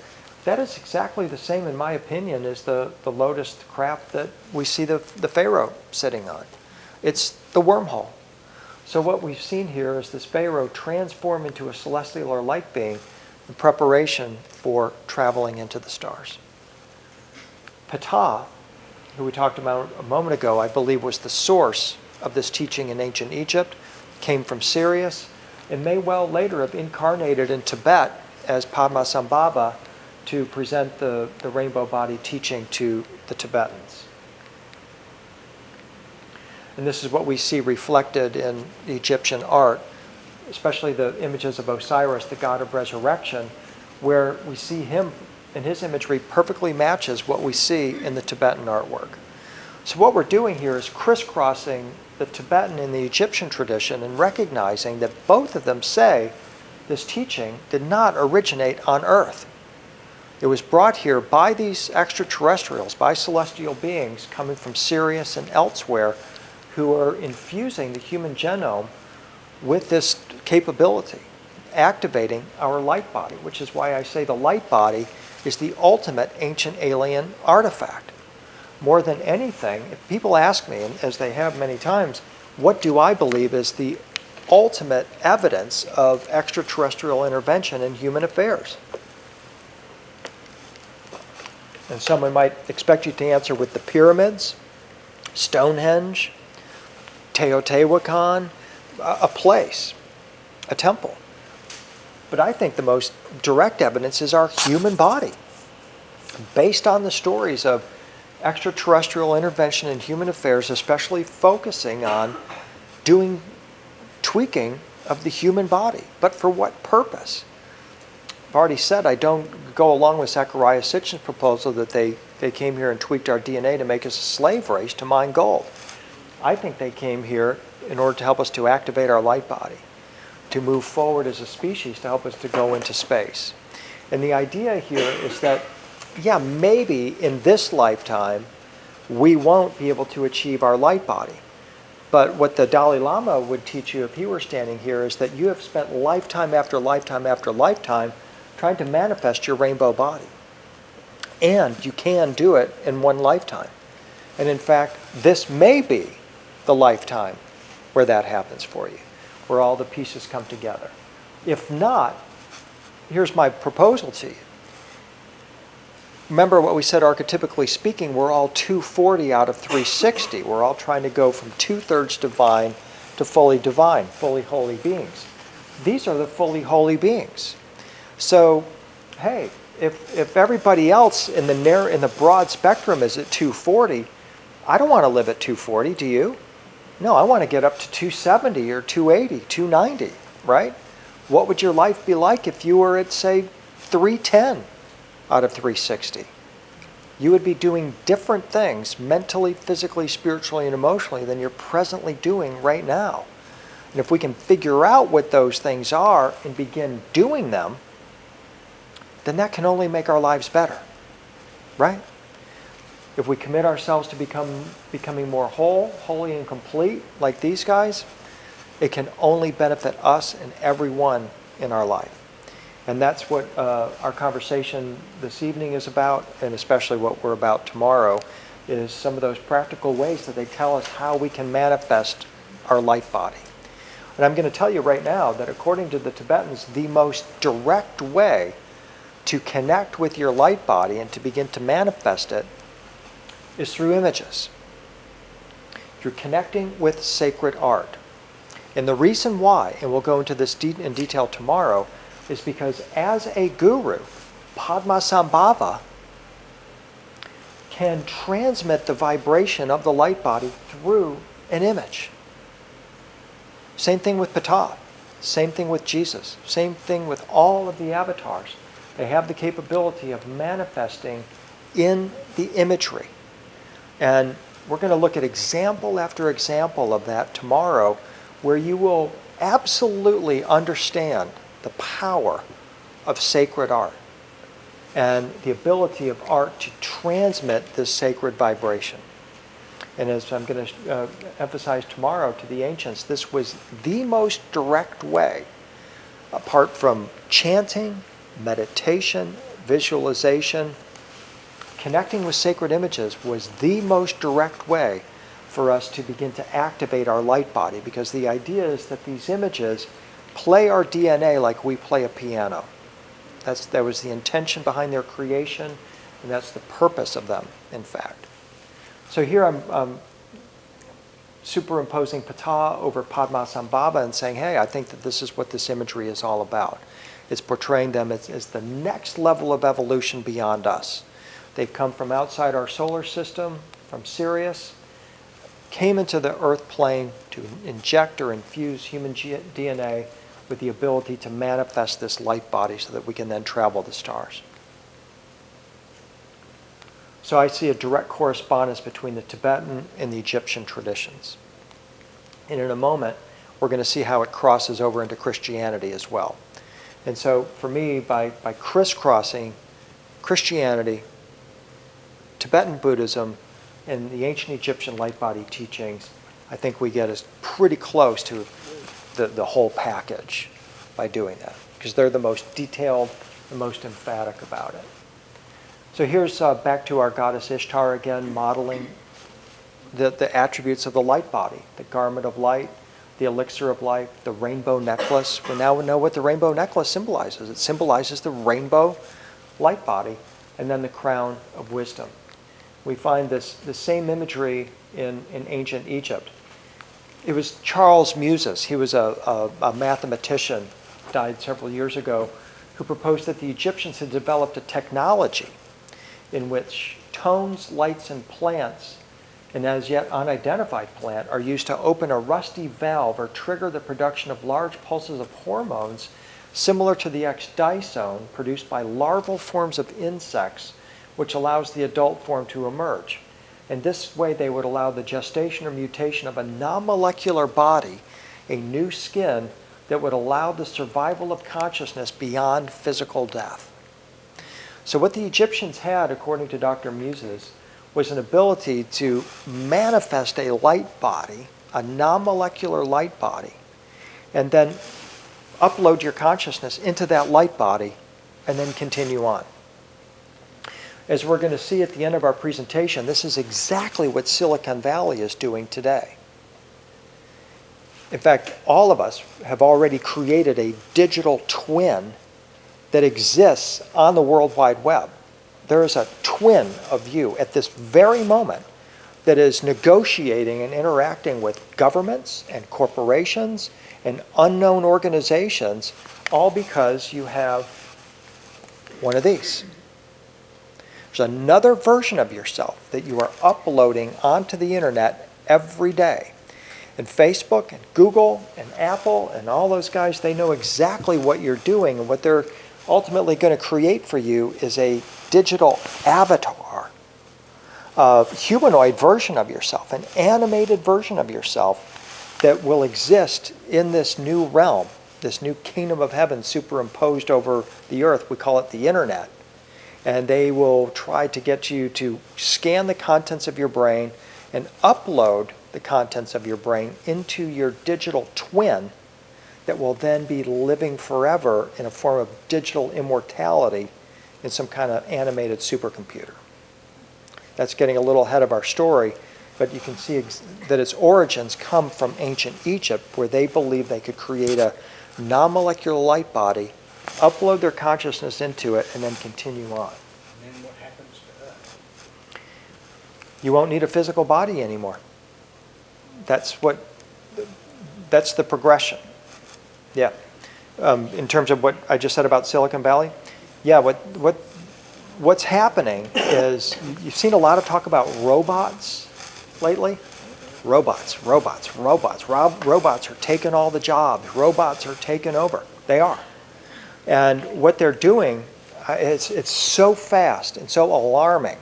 That is exactly the same, in my opinion, as the lotus craft that we see the Pharaoh sitting on. It's the wormhole. So what we've seen here is this Pharaoh transform into a celestial or light being in preparation for traveling into the stars. Ptah, who we talked about a moment ago, I believe was the source of this teaching in ancient Egypt, came from Sirius, and may well later have incarnated in Tibet as Padmasambhava to present the rainbow body teaching to the Tibetans. And this is what we see reflected in the Egyptian art, especially the images of Osiris, the god of resurrection, where we see him and his imagery perfectly matches what we see in the Tibetan artwork. So what we're doing here is crisscrossing the Tibetan and the Egyptian tradition and recognizing that both of them say this teaching did not originate on Earth. It was brought here by these extraterrestrials, by celestial beings coming from Sirius and elsewhere, who are infusing the human genome with this capability, activating our light body, which is why I say the light body is the ultimate ancient alien artifact. More than anything, if people ask me, and as they have many times, what do I believe is the ultimate evidence of extraterrestrial intervention in human affairs? And someone might expect you to answer with the pyramids, Stonehenge, Teotihuacan, a place, a temple. But I think the most direct evidence is our human body, based on the stories of extraterrestrial intervention in human affairs, especially focusing on doing tweaking of the human body. But for what purpose? I've already said I don't go along with Zechariah Sitchin's proposal that they came here and tweaked our DNA to make us a slave race to mine gold. I think they came here in order to help us to activate our light body, to move forward as a species, to help us to go into space. And the idea here is that, yeah, maybe in this lifetime, we won't be able to achieve our light body. But what the Dalai Lama would teach you if he were standing here is that you have spent lifetime after lifetime after lifetime trying to manifest your rainbow body. And you can do it in one lifetime. And in fact, this may be the lifetime where that happens for you, where all the pieces come together. If not, here's my proposal to you. Remember what we said, archetypically speaking, we're all 240 out of 360. We're all trying to go from 2/3 divine to fully divine, fully holy beings. These are the fully holy beings. So, hey, if everybody else in the broad spectrum is at 240, I don't want to live at 240, do you? No, I want to get up to 270 or 280, 290, right? What would your life be like if you were at, say, 310 out of 360? You would be doing different things mentally, physically, spiritually, and emotionally than you're presently doing right now. And if we can figure out what those things are and begin doing them, then that can only make our lives better, right? If we commit ourselves to becoming more whole, holy, and complete, like these guys, it can only benefit us and everyone in our life. And that's what our conversation this evening is about, and especially what we're about tomorrow, is some of those practical ways that they tell us how we can manifest our light body. And I'm going to tell you right now that according to the Tibetans, the most direct way to connect with your light body and to begin to manifest it is through images, through connecting with sacred art. And the reason why, and we'll go into this in detail tomorrow, is because as a guru, Padmasambhava can transmit the vibration of the light body through an image. Same thing with Ptah, same thing with Jesus, same thing with all of the avatars. They have the capability of manifesting in the imagery. And we're going to look at example after example of that tomorrow, where you will absolutely understand the power of sacred art and the ability of art to transmit this sacred vibration. And as I'm going to emphasize tomorrow to the ancients, this was the most direct way, apart from chanting, meditation, visualization. Connecting with sacred images was the most direct way for us to begin to activate our light body, because the idea is that these images play our DNA like we play a piano. That was the intention behind their creation, and that's the purpose of them, in fact. So here I'm superimposing Ptah over Padmasambhava and saying, hey, I think that this is what this imagery is all about. It's portraying them as the next level of evolution beyond us. They've come from outside our solar system, from Sirius, came into the Earth plane to inject or infuse human DNA with the ability to manifest this light body so that we can then travel the stars. So I see a direct correspondence between the Tibetan and the Egyptian traditions. And in a moment, we're going to see how it crosses over into Christianity as well. And so for me, by crisscrossing Christianity, Tibetan Buddhism, and the ancient Egyptian light body teachings, I think we get us pretty close to the whole package by doing that, because they're the most detailed, the most emphatic about it. So here's back to our goddess Ishtar again, modeling the attributes of the light body, the garment of light, the elixir of life, the rainbow necklace. We now know what the rainbow necklace symbolizes. It symbolizes the rainbow light body, and then the crown of wisdom. We find the same imagery in ancient Egypt. It was Charles Muses, he was a mathematician, died several years ago, who proposed that the Egyptians had developed a technology in which tones, lights, and plants, an as yet unidentified plant, are used to open a rusty valve or trigger the production of large pulses of hormones similar to the X-dysone produced by larval forms of insects, which allows the adult form to emerge. And this way they would allow the gestation or mutation of a non-molecular body, a new skin that would allow the survival of consciousness beyond physical death. So what the Egyptians had, according to Dr. Muses, was an ability to manifest a light body, a non-molecular light body, and then upload your consciousness into that light body and then continue on. As we're going to see at the end of our presentation, this is exactly what Silicon Valley is doing today. In fact, all of us have already created a digital twin that exists on the World Wide Web. There is a twin of you at this very moment that is negotiating and interacting with governments and corporations and unknown organizations, all because you have one of these. There's another version of yourself that you are uploading onto the internet every day. And Facebook and Google and Apple and all those guys, they know exactly what you're doing, and what they're ultimately going to create for you is a digital avatar, a humanoid version of yourself, an animated version of yourself that will exist in this new realm, this new kingdom of heaven superimposed over the earth. We call it the internet. And they will try to get you to scan the contents of your brain and upload the contents of your brain into your digital twin that will then be living forever in a form of digital immortality in some kind of animated supercomputer. That's getting a little ahead of our story, but you can see that its origins come from ancient Egypt, where they believed they could create a non-molecular light body, upload their consciousness into it, and then continue on. And then what happens to us? You won't need a physical body anymore. That's the progression. Yeah. In terms of what I just said about Silicon Valley, yeah, what's happening is you've seen a lot of talk about robots lately. Robots are taking all the jobs. Robots are taking over. They are. And what they're doing, it's so fast and so alarming.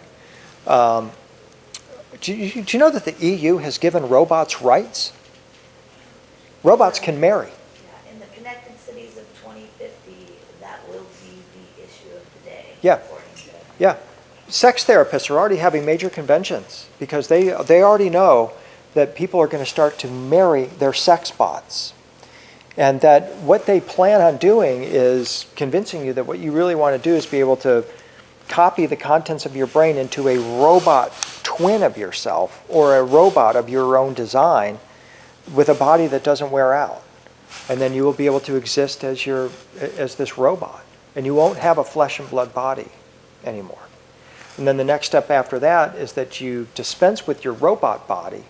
Do you know that the EU has given robots rights? Robots can marry. Yeah, in the Connected Cities of 2050, that will be the issue of the day. Yeah. according to- Yeah. Sex therapists are already having major conventions because they already know that people are going to start to marry their sex bots. And that what they plan on doing is convincing you that what you really want to do is be able to copy the contents of your brain into a robot twin of yourself or a robot of your own design with a body that doesn't wear out. And then you will be able to exist as this robot. And you won't have a flesh and blood body anymore. And then the next step after that is that you dispense with your robot body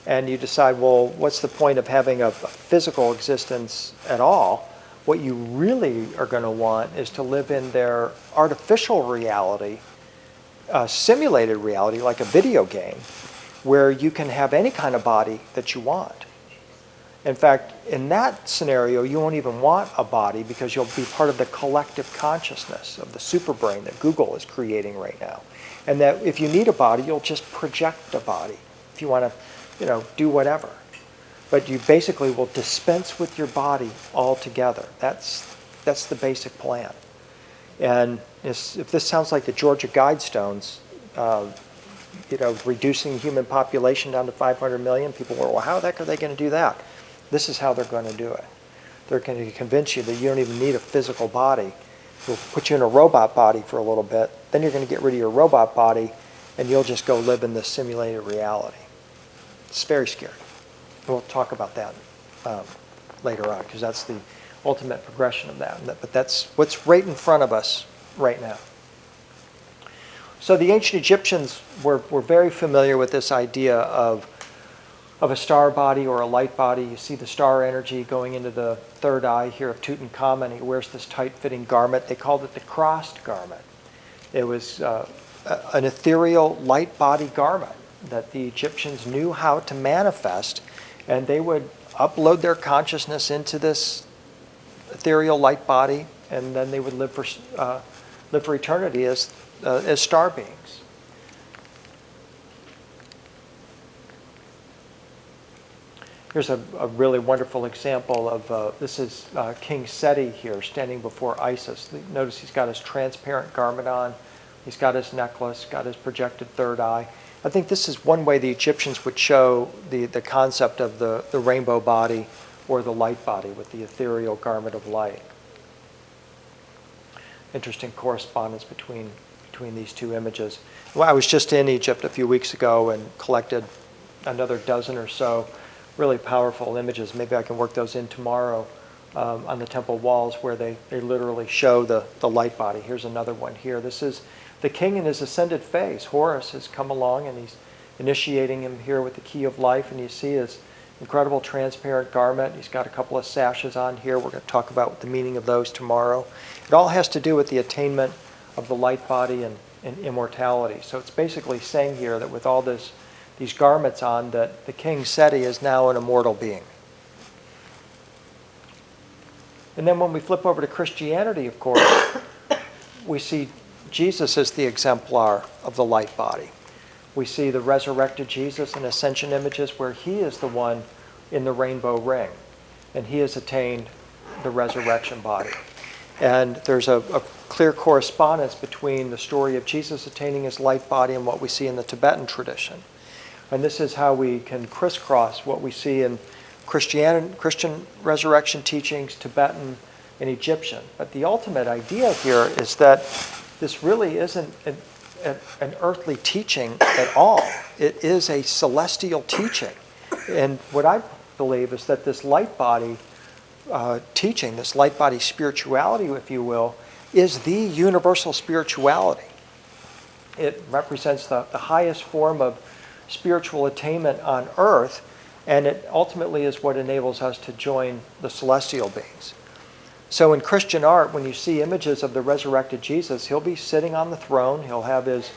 and you decide, well, what's the point of having a physical existence at all? What you really are going to want is to live in their artificial reality, simulated reality, like a video game, where you can have any kind of body that you want. In fact, in that scenario, you won't even want a body because you'll be part of the collective consciousness of the superbrain that Google is creating right now. And that if you need a body, you'll just project a body if you want to, do whatever. But you basically will dispense with your body altogether. That's the basic plan. And if this sounds like the Georgia Guidestones, reducing the human population down to 500 million, people were, well, how the heck are they going to do that? This is how they're going to do it. They're going to convince you that you don't even need a physical body. We'll put you in a robot body for a little bit. Then you're going to get rid of your robot body, and you'll just go live in this simulated reality. It's very scary. We'll talk about that later on, because that's the ultimate progression of that. But that's what's right in front of us right now. So the ancient Egyptians were very familiar with this idea of a star body or a light body. You see the star energy going into the third eye here of Tutankhamun. He wears this tight-fitting garment. They called it the crossed garment. It was an ethereal light body garment that the Egyptians knew how to manifest, and they would upload their consciousness into this ethereal light body, and then they would live for eternity as star beings. Here's a really wonderful example of, this is King Seti here standing before Isis. Notice he's got his transparent garment on, he's got his necklace, got his projected third eye. I think this is one way the Egyptians would show the concept of the rainbow body or the light body with the ethereal garment of light. Interesting correspondence between between these two images. Well, I was just in Egypt a few weeks ago and collected another dozen or so really powerful images. Maybe I can work those in tomorrow on the temple walls where they literally show the light body. Here's another one here. This is the king in his ascended face. Horus has come along and he's initiating him here with the key of life, and you see his incredible transparent garment. He's got a couple of sashes on here. We're going to talk about the meaning of those tomorrow. It all has to do with the attainment of the light body and immortality. So it's basically saying here that with all these garments on, that the king Seti is now an immortal being. And then when we flip over to Christianity, of course, we see Jesus as the exemplar of the light body. We see the resurrected Jesus in ascension images where he is the one in the rainbow ring, and he has attained the resurrection body. And there's a clear correspondence between the story of Jesus attaining his light body and what we see in the Tibetan tradition. And this is how we can crisscross what we see in Christian resurrection teachings, Tibetan and Egyptian. But the ultimate idea here is that this really isn't an earthly teaching at all. It is a celestial teaching. And what I believe is that this light body teaching, this light body spirituality, if you will, is the universal spirituality. It represents the highest form of spiritual attainment on earth, and it ultimately is what enables us to join the celestial beings. So in Christian art, when you see images of the resurrected Jesus, he'll be sitting on the throne. He'll have his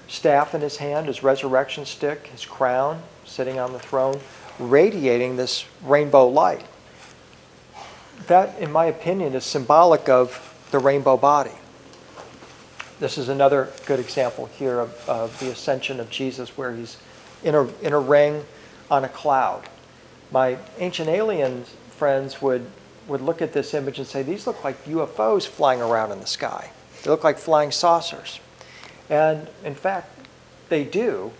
staff in his hand, his resurrection stick, his crown, sitting on the throne, radiating this rainbow light. That, in my opinion, is symbolic of the rainbow body. This is another good example here of the ascension of Jesus, where he's in a ring on a cloud. My ancient alien friends would look at this image and say, these look like UFOs flying around in the sky. They look like flying saucers. And in fact, they do,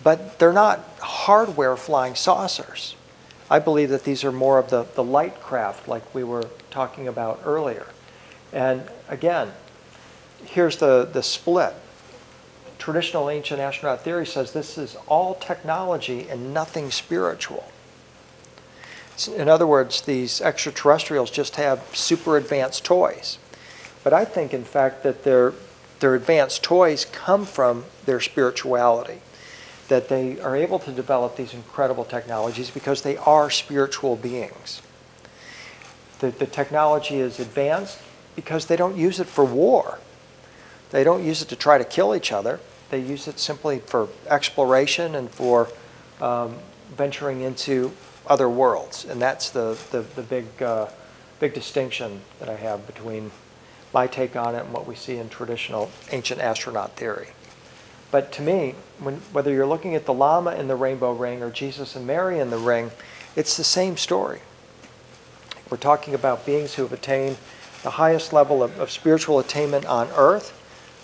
but they're not hardware flying saucers. I believe that these are more of the light craft like we were talking about earlier. And again, here's the split. Traditional ancient astronaut theory says this is all technology and nothing spiritual. In other words, these extraterrestrials just have super advanced toys. But I think, in fact, that their advanced toys come from their spirituality, that they are able to develop these incredible technologies because they are spiritual beings. The technology is advanced because they don't use it for war. They don't use it to try to kill each other. They use it simply for exploration and for venturing into other worlds. And that's the big distinction that I have between my take on it and what we see in traditional ancient astronaut theory. But to me, whether you're looking at the Lama in the rainbow ring or Jesus and Mary in the ring, it's the same story. We're talking about beings who have attained the highest level of spiritual attainment on earth,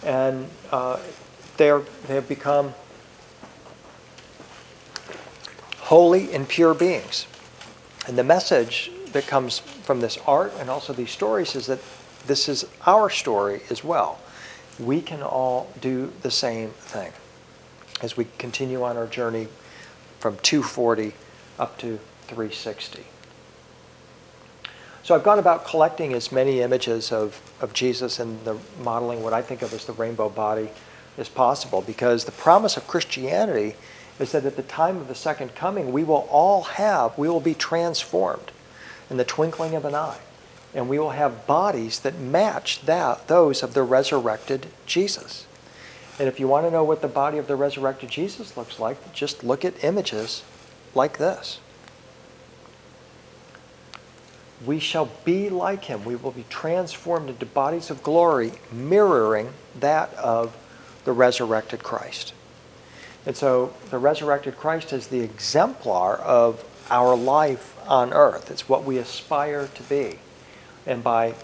and they have become holy and pure beings. And the message that comes from this art and also these stories is that this is our story as well. We can all do the same thing as we continue on our journey from 240 up to 360. So I've gone about collecting as many images of Jesus and the modeling what I think of as the rainbow body as possible, because the promise of Christianity is that at the time of the second coming, we will be transformed in the twinkling of an eye. And we will have bodies that match those of the resurrected Jesus. And if you want to know what the body of the resurrected Jesus looks like, just look at images like this. We shall be like him. We will be transformed into bodies of glory, mirroring that of the resurrected Christ. And so the resurrected Christ is the exemplar of our life on earth. It's what we aspire to be. And by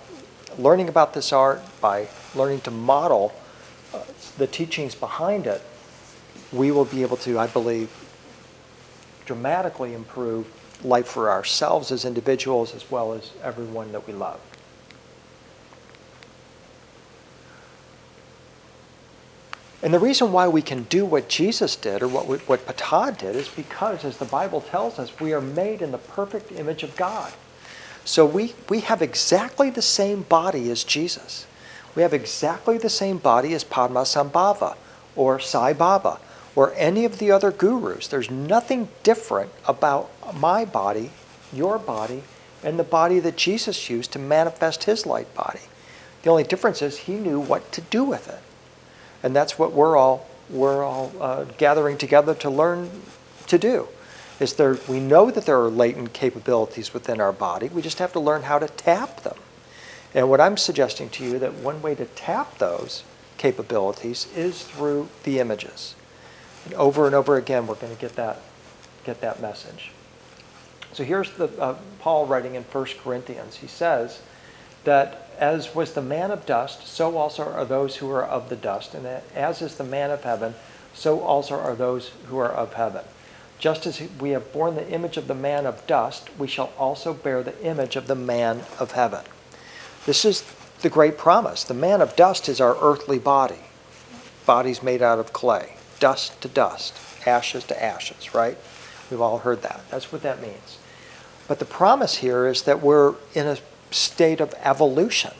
learning about this art, by learning to model the teachings behind it, we will be able to, I believe, dramatically improve life for ourselves as individuals as well as everyone that we love. And the reason why we can do what Jesus did, or what Patad did, is because, as the Bible tells us, we are made in the perfect image of God. So we have exactly the same body as Jesus. We have exactly the same body as Padmasambhava or Sai Baba or any of the other gurus. There's nothing different about my body, your body, and the body that Jesus used to manifest his light body. The only difference is he knew what to do with it. And that's what we're all gathering together to learn to do. We know that there are latent capabilities within our body. We just have to learn how to tap them. And what I'm suggesting to you, that one way to tap those capabilities is through the images. And over again, we're going to get that message. So here's Paul writing in 1 Corinthians. He says that as was the man of dust, so also are those who are of the dust. And that as is the man of heaven, so also are those who are of heaven. Just as we have borne the image of the man of dust, we shall also bear the image of the man of heaven. This is the great promise. The man of dust is our earthly body. Body's made out of clay. Dust to dust. Ashes to ashes, right? We've all heard that. That's what that means. But the promise here is that we're in a state of evolution.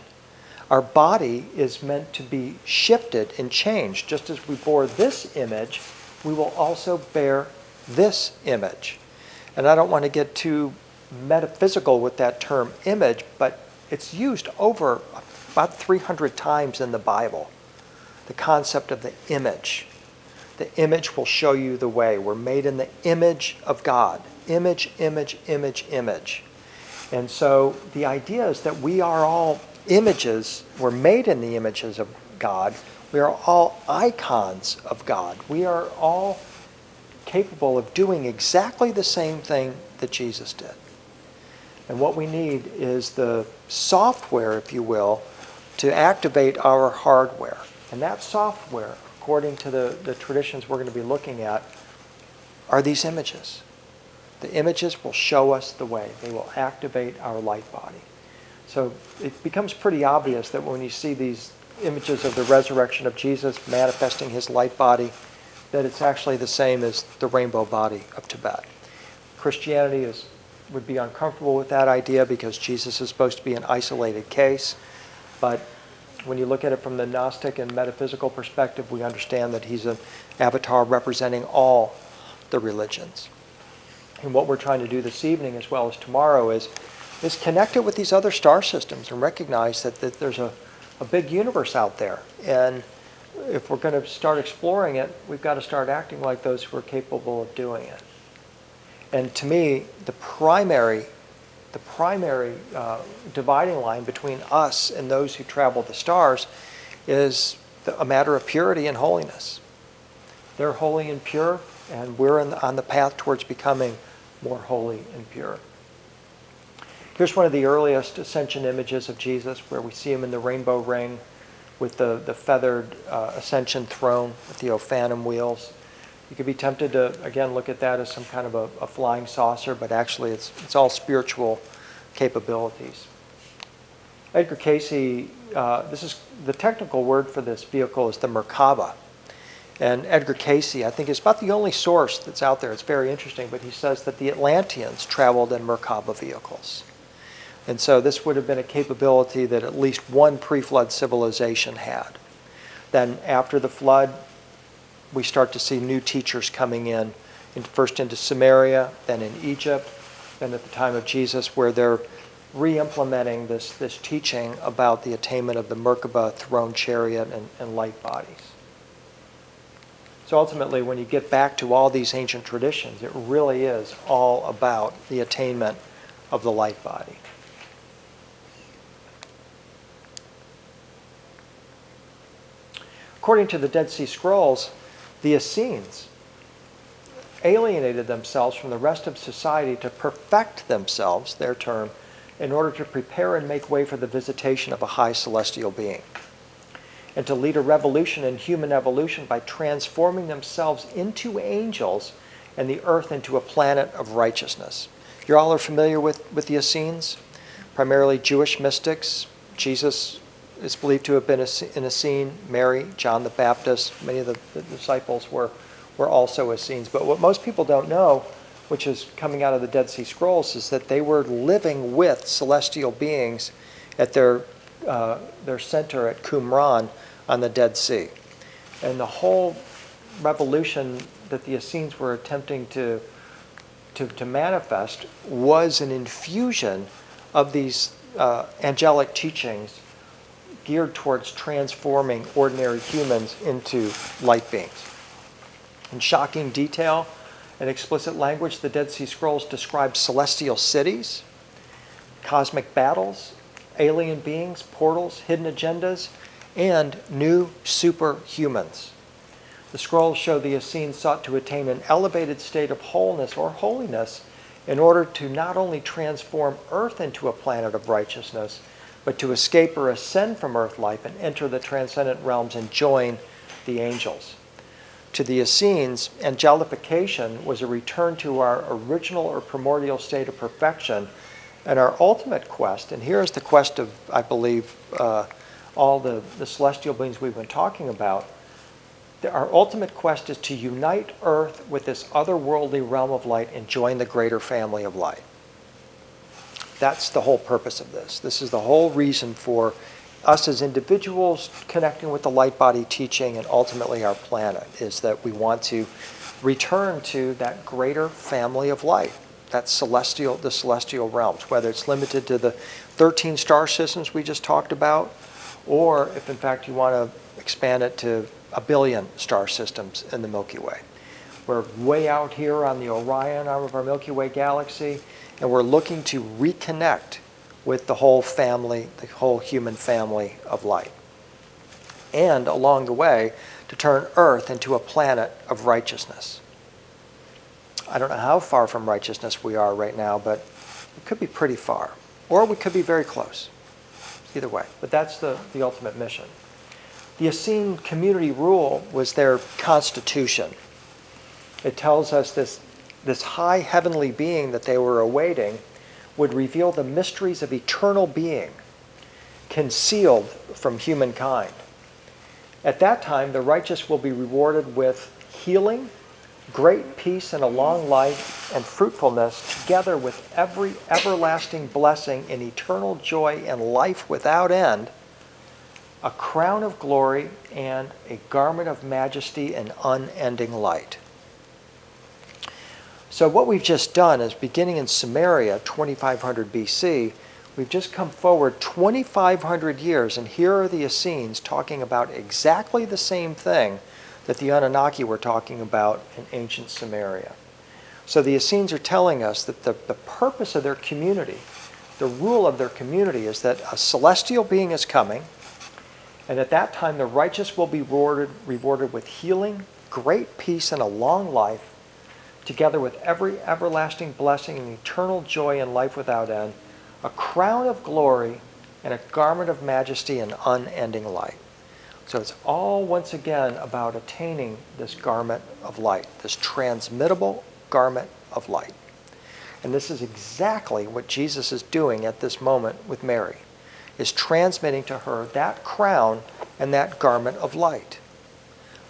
Our body is meant to be shifted and changed. Just as we bore this image, we will also bear this image. And I don't want to get too metaphysical with that term image, but it's used over about 300 times in the Bible. The concept of the image. The image will show you the way. We're made in the image of God. Image, image, image, image. And so the idea is that we are all images. We're made in the images of God. We are all icons of God. We are all capable of doing exactly the same thing that Jesus did. And what we need is the software, if you will, to activate our hardware. And that software, according to the traditions we're going to be looking at, are these images. The images will show us the way. They will activate our light body. So it becomes pretty obvious that when you see these images of the resurrection of Jesus manifesting his light body, that it's actually the same as the rainbow body of Tibet. Christianity would be uncomfortable with that idea because Jesus is supposed to be an isolated case. But when you look at it from the Gnostic and metaphysical perspective, we understand that he's an avatar representing all the religions. And what we're trying to do this evening as well as tomorrow is connect it with these other star systems and recognize that there's a big universe out there. And if we're going to start exploring it, we've got to start acting like those who are capable of doing it. And to me, the primary dividing line between us and those who travel the stars is a matter of purity and holiness. They're holy and pure, and we're on the path towards becoming more holy and pure. Here's one of the earliest ascension images of Jesus, where we see him in the rainbow ring with the feathered ascension throne with the Ophanim wheels. You could be tempted to, again, look at that as some kind of a flying saucer, but actually it's all spiritual capabilities. Edgar Cayce, this is the technical word for this vehicle is the Merkaba. And Edgar Cayce, I think, is about the only source that's out there. It's very interesting, but he says that the Atlanteans traveled in Merkaba vehicles. And so this would have been a capability that at least one pre-flood civilization had. Then after the flood, we start to see new teachers coming in, first into Samaria, then in Egypt, then at the time of Jesus, where they're re-implementing this teaching about the attainment of the Merkaba throne chariot and light bodies. So ultimately, when you get back to all these ancient traditions, it really is all about the attainment of the light body. According to the Dead Sea Scrolls, the Essenes alienated themselves from the rest of society to perfect themselves, their term, in order to prepare and make way for the visitation of a high celestial being, and to lead a revolution in human evolution by transforming themselves into angels and the earth into a planet of righteousness. You all are familiar with the Essenes, primarily Jewish mystics. Jesus is believed to have been an Essene. Mary, John the Baptist, many of the disciples were also Essenes. But what most people don't know, which is coming out of the Dead Sea Scrolls, is that they were living with celestial beings at their center at Qumran on the Dead Sea. And the whole revolution that the Essenes were attempting to manifest was an infusion of these angelic teachings geared towards transforming ordinary humans into light beings. In shocking detail and explicit language, the Dead Sea Scrolls describe celestial cities, cosmic battles, alien beings, portals, hidden agendas, and new superhumans. The scrolls show the Essenes sought to attain an elevated state of wholeness or holiness in order to not only transform Earth into a planet of righteousness, but to escape or ascend from Earth life and enter the transcendent realms and join the angels. To the Essenes, angelification was a return to our original or primordial state of perfection, and our ultimate quest, and here is the quest of, I believe, all the celestial beings we've been talking about. Our ultimate quest is to unite Earth with this otherworldly realm of light and join the greater family of light. That's the whole purpose of this. This is the whole reason for us as individuals connecting with the light body teaching and ultimately our planet, is that we want to return to that greater family of light, the celestial realms, whether it's limited to the 13 star systems we just talked about, or if in fact you want to expand it to 1 billion star systems in the Milky Way. We're way out here on the Orion arm of our Milky Way galaxy, and we're looking to reconnect with the whole family, the whole human family of light. And along the way, to turn Earth into a planet of righteousness. I don't know how far from righteousness we are right now, but it could be pretty far. Or we could be very close. Either way. But that's the ultimate mission. The Essene community rule was their constitution. It tells us this high heavenly being that they were awaiting would reveal the mysteries of eternal being concealed from humankind. At that time, the righteous will be rewarded with healing, great peace, and a long life and fruitfulness, together with every everlasting blessing and eternal joy and life without end, a crown of glory and a garment of majesty and unending light. So what we've just done is, beginning in Samaria, 2500 BC, we've just come forward 2,500 years, and here are the Essenes talking about exactly the same thing that the Anunnaki were talking about in ancient Samaria. So the Essenes are telling us that the purpose of their community, the rule of their community, is that a celestial being is coming, and at that time the righteous will be rewarded with healing, great peace, and a long life, together with every everlasting blessing and eternal joy and life without end, a crown of glory and a garment of majesty and unending light. So it's all once again about attaining this garment of light, this transmittable garment of light. And this is exactly what Jesus is doing at this moment with Mary, is transmitting to her that crown and that garment of light.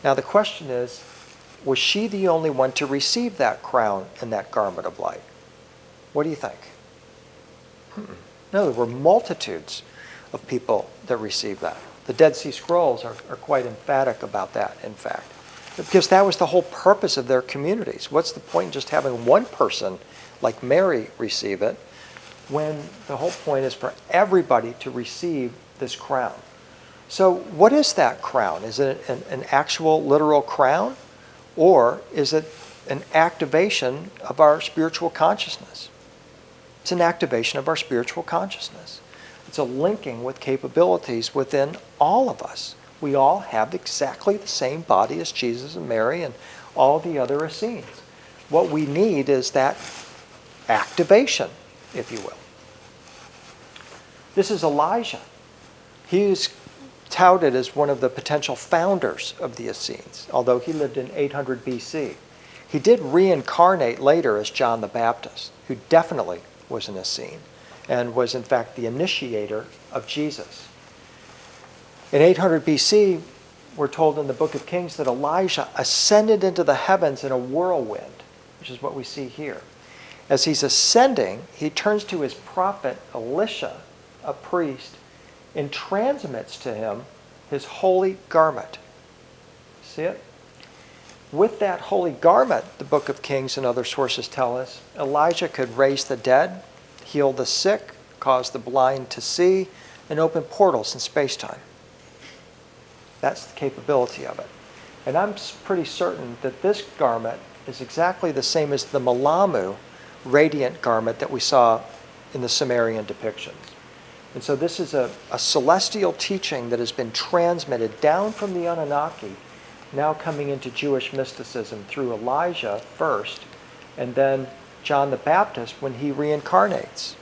Now the question is, was she the only one to receive that crown and that garment of light? What do you think? No, there were multitudes of people that received that. The Dead Sea Scrolls are quite emphatic about that, in fact. Because that was the whole purpose of their communities. What's the point in just having one person like Mary receive it, when the whole point is for everybody to receive this crown? So what is that crown? Is it an actual literal crown? Or is it an activation of our spiritual consciousness? It's an activation of our spiritual consciousness. It's a linking with capabilities within all of us. We all have exactly the same body as Jesus and Mary and all the other Essenes. What we need is that activation, if you will. This is Elijah. He is touted as one of the potential founders of the Essenes, although he lived in 800 BC. He did reincarnate later as John the Baptist, who definitely was an Essene and was in fact the initiator of Jesus. In 800 BC, we're told in the book of Kings that Elijah ascended into the heavens in a whirlwind, which is what we see here. As he's ascending, he turns to his prophet Elisha, a priest, and transmits to him his holy garment. See it? With that holy garment, the book of Kings and other sources tell us, Elijah could raise the dead, heal the sick, cause the blind to see, and open portals in space-time. That's the capability of it. And I'm pretty certain that this garment is exactly the same as the Malamu radiant garment that we saw in the Sumerian depictions. And so this is a celestial teaching that has been transmitted down from the Anunnaki, now coming into Jewish mysticism through Elijah first, and then John the Baptist when he reincarnates.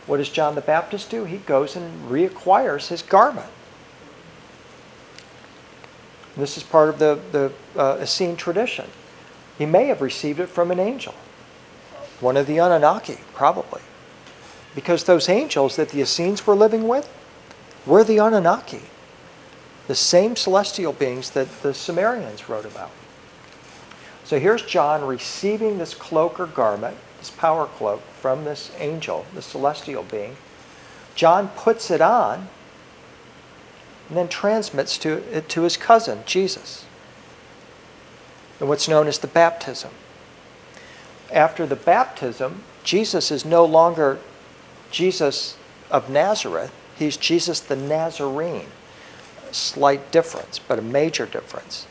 What does John the Baptist do? He goes and reacquires his garment. This is part of the Essene tradition. He may have received it from an angel, one of the Anunnaki, probably. Because those angels that the Essenes were living with were the Anunnaki, the same celestial beings that the Sumerians wrote about. So here's John receiving this cloak or garment, this power cloak, from this angel, the celestial being. John puts it on and then transmits it to his cousin, Jesus, in what's known as the baptism. After the baptism, Jesus is no longer Jesus of Nazareth. He's Jesus the Nazarene. A slight difference, but a major difference.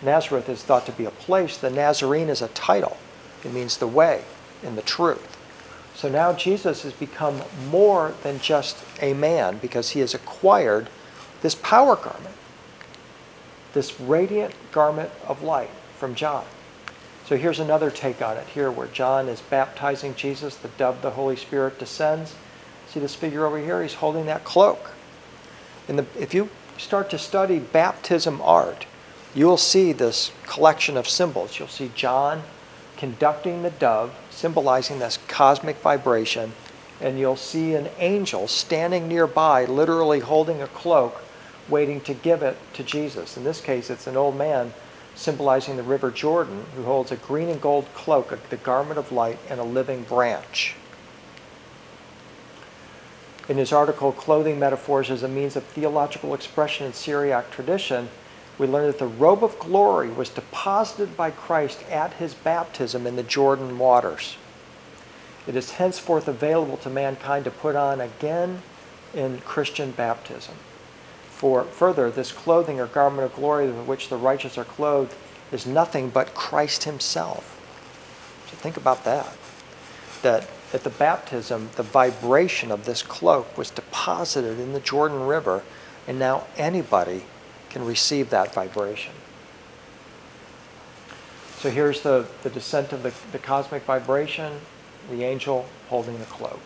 Nazareth is thought to be a place. The Nazarene is a title. It means the way and the truth. So now Jesus has become more than just a man because he has acquired this power garment, this radiant garment of light from John. So here's another take on it here where John is baptizing Jesus, the dove, the Holy Spirit descends. See this figure over here? He's holding that cloak. If you start to study baptism art, you will see this collection of symbols. You'll see John conducting the dove, symbolizing this cosmic vibration, and you'll see an angel standing nearby, literally holding a cloak, waiting to give it to Jesus. In this case, it's an old man symbolizing the River Jordan who holds a green and gold cloak, the garment of light, and a living branch. In his article, Clothing Metaphors as a Means of Theological Expression in Syriac Tradition, we learn that the robe of glory was deposited by Christ at his baptism in the Jordan waters. It is henceforth available to mankind to put on again in Christian baptism. For further, this clothing or garment of glory with which the righteous are clothed is nothing but Christ himself. So think about that. That at the baptism, the vibration of this cloak was deposited in the Jordan River, and now anybody can receive that vibration. So here's the descent of the cosmic vibration, the angel holding the cloak.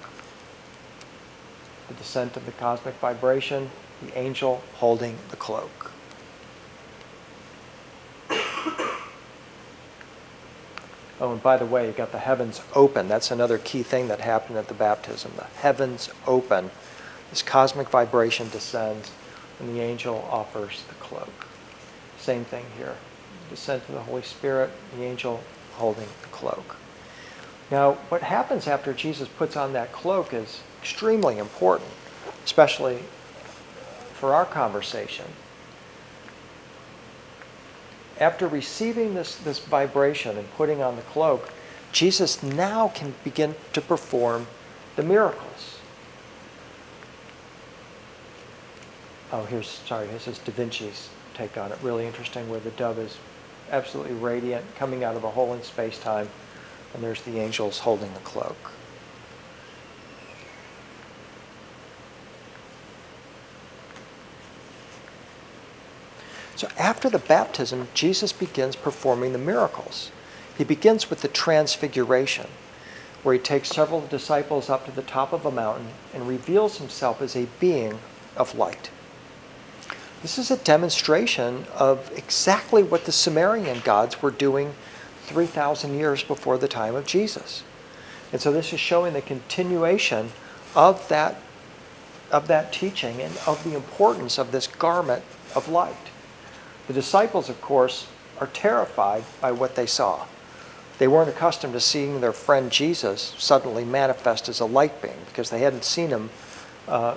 The descent of the cosmic vibration, the angel holding the cloak. Oh, and by the way, you got the heavens open. That's another key thing that happened at the baptism. The heavens open. This cosmic vibration descends, and the angel offers the cloak. Same thing here. Descent of the Holy Spirit, the angel holding the cloak. Now, what happens after Jesus puts on that cloak is extremely important, especially for our conversation. After receiving this vibration and putting on the cloak, Jesus now can begin to perform the miracles. Oh, here's Da Vinci's take on it. Really interesting, where the dove is absolutely radiant, coming out of a hole in space-time, and there's the angels holding the cloak. So after the baptism, Jesus begins performing the miracles. He begins with the transfiguration, where he takes several disciples up to the top of a mountain and reveals himself as a being of light. This is a demonstration of exactly what the Sumerian gods were doing 3,000 years before the time of Jesus. And so this is showing the continuation of that of that teaching and of the importance of this garment of light. The disciples, of course, are terrified by what they saw. They weren't accustomed to seeing their friend Jesus suddenly manifest as a light being because they hadn't seen him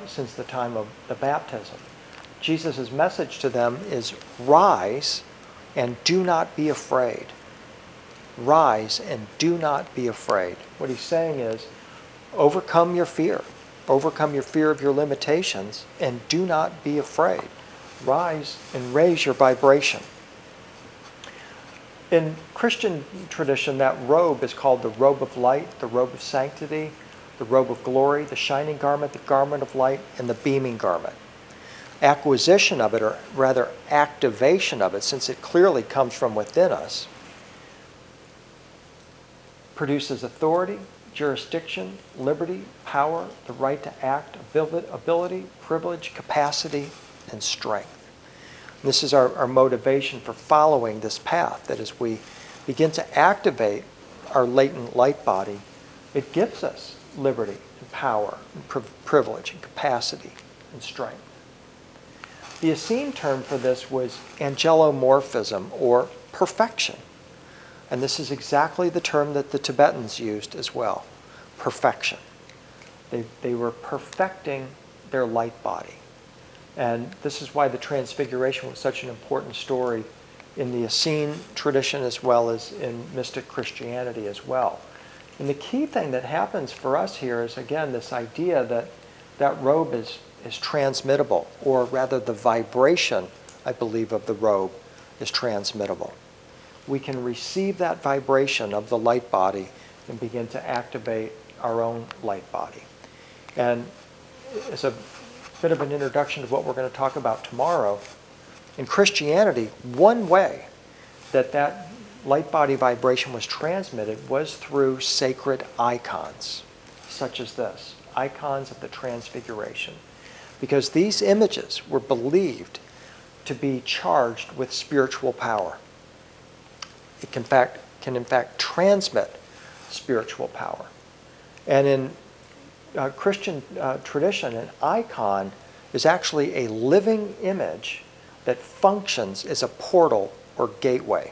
since the time of the baptism. Jesus' message to them is, rise and do not be afraid. Rise and do not be afraid. What he's saying is, overcome your fear. Overcome your fear of your limitations and do not be afraid. Rise and raise your vibration. In Christian tradition, that robe is called the robe of light, the robe of sanctity, the robe of glory, the shining garment, the garment of light, and the beaming garment. Acquisition of it, or rather activation of it, since it clearly comes from within us, produces authority, jurisdiction, liberty, power, the right to act, ability, privilege, capacity, and strength. And this is our motivation for following this path, that as we begin to activate our latent light body, it gives us liberty and power and privilege and capacity and strength. The Essene term for this was angelomorphism, or perfection. And this is exactly the term that the Tibetans used as well, perfection. They were perfecting their light body. And this is why the Transfiguration was such an important story in the Essene tradition as well as in mystic Christianity as well. And the key thing that happens for us here is, again, this idea that that robe is transmittable, or rather the vibration, I believe, of the robe is transmittable. We can receive that vibration of the light body and begin to activate our own light body. And as a bit of an introduction to what we're going to talk about tomorrow, in Christianity, one way that that light body vibration was transmitted was through sacred icons, such as this, icons of the Transfiguration. Because these images were believed to be charged with spiritual power. It can in fact transmit spiritual power. And in Christian tradition, an icon is actually a living image that functions as a portal or gateway.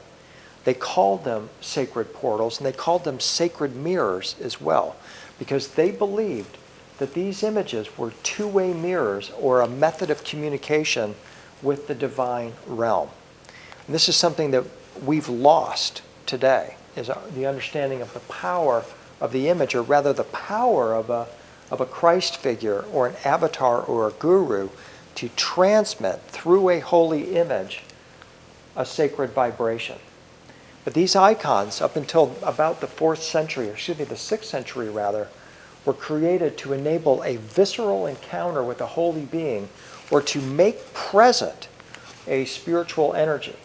They called them sacred portals, and they called them sacred mirrors as well, because they believed that these images were two-way mirrors, or a method of communication with the divine realm. And this is something that we've lost today, is the understanding of the power of the image, or rather the power of a Christ figure or an avatar or a guru to transmit through a holy image a sacred vibration. But these icons, up until about the 4th century, or excuse me, the 6th century rather, were created to enable a visceral encounter with a holy being, or to make present a spiritual energy.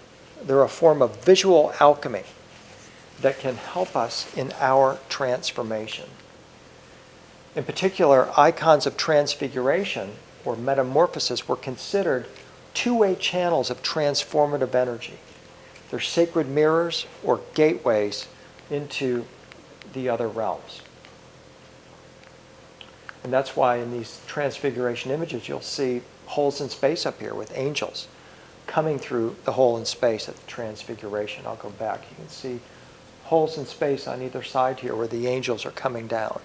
They're a form of visual alchemy that can help us in our transformation. In particular, icons of transfiguration or metamorphosis were considered two-way channels of transformative energy. They're sacred mirrors or gateways into the other realms. And that's why in these transfiguration images you'll see holes in space up here with angels coming through the hole in space at the transfiguration. I'll go back. You can see holes in space on either side here where the angels are coming down.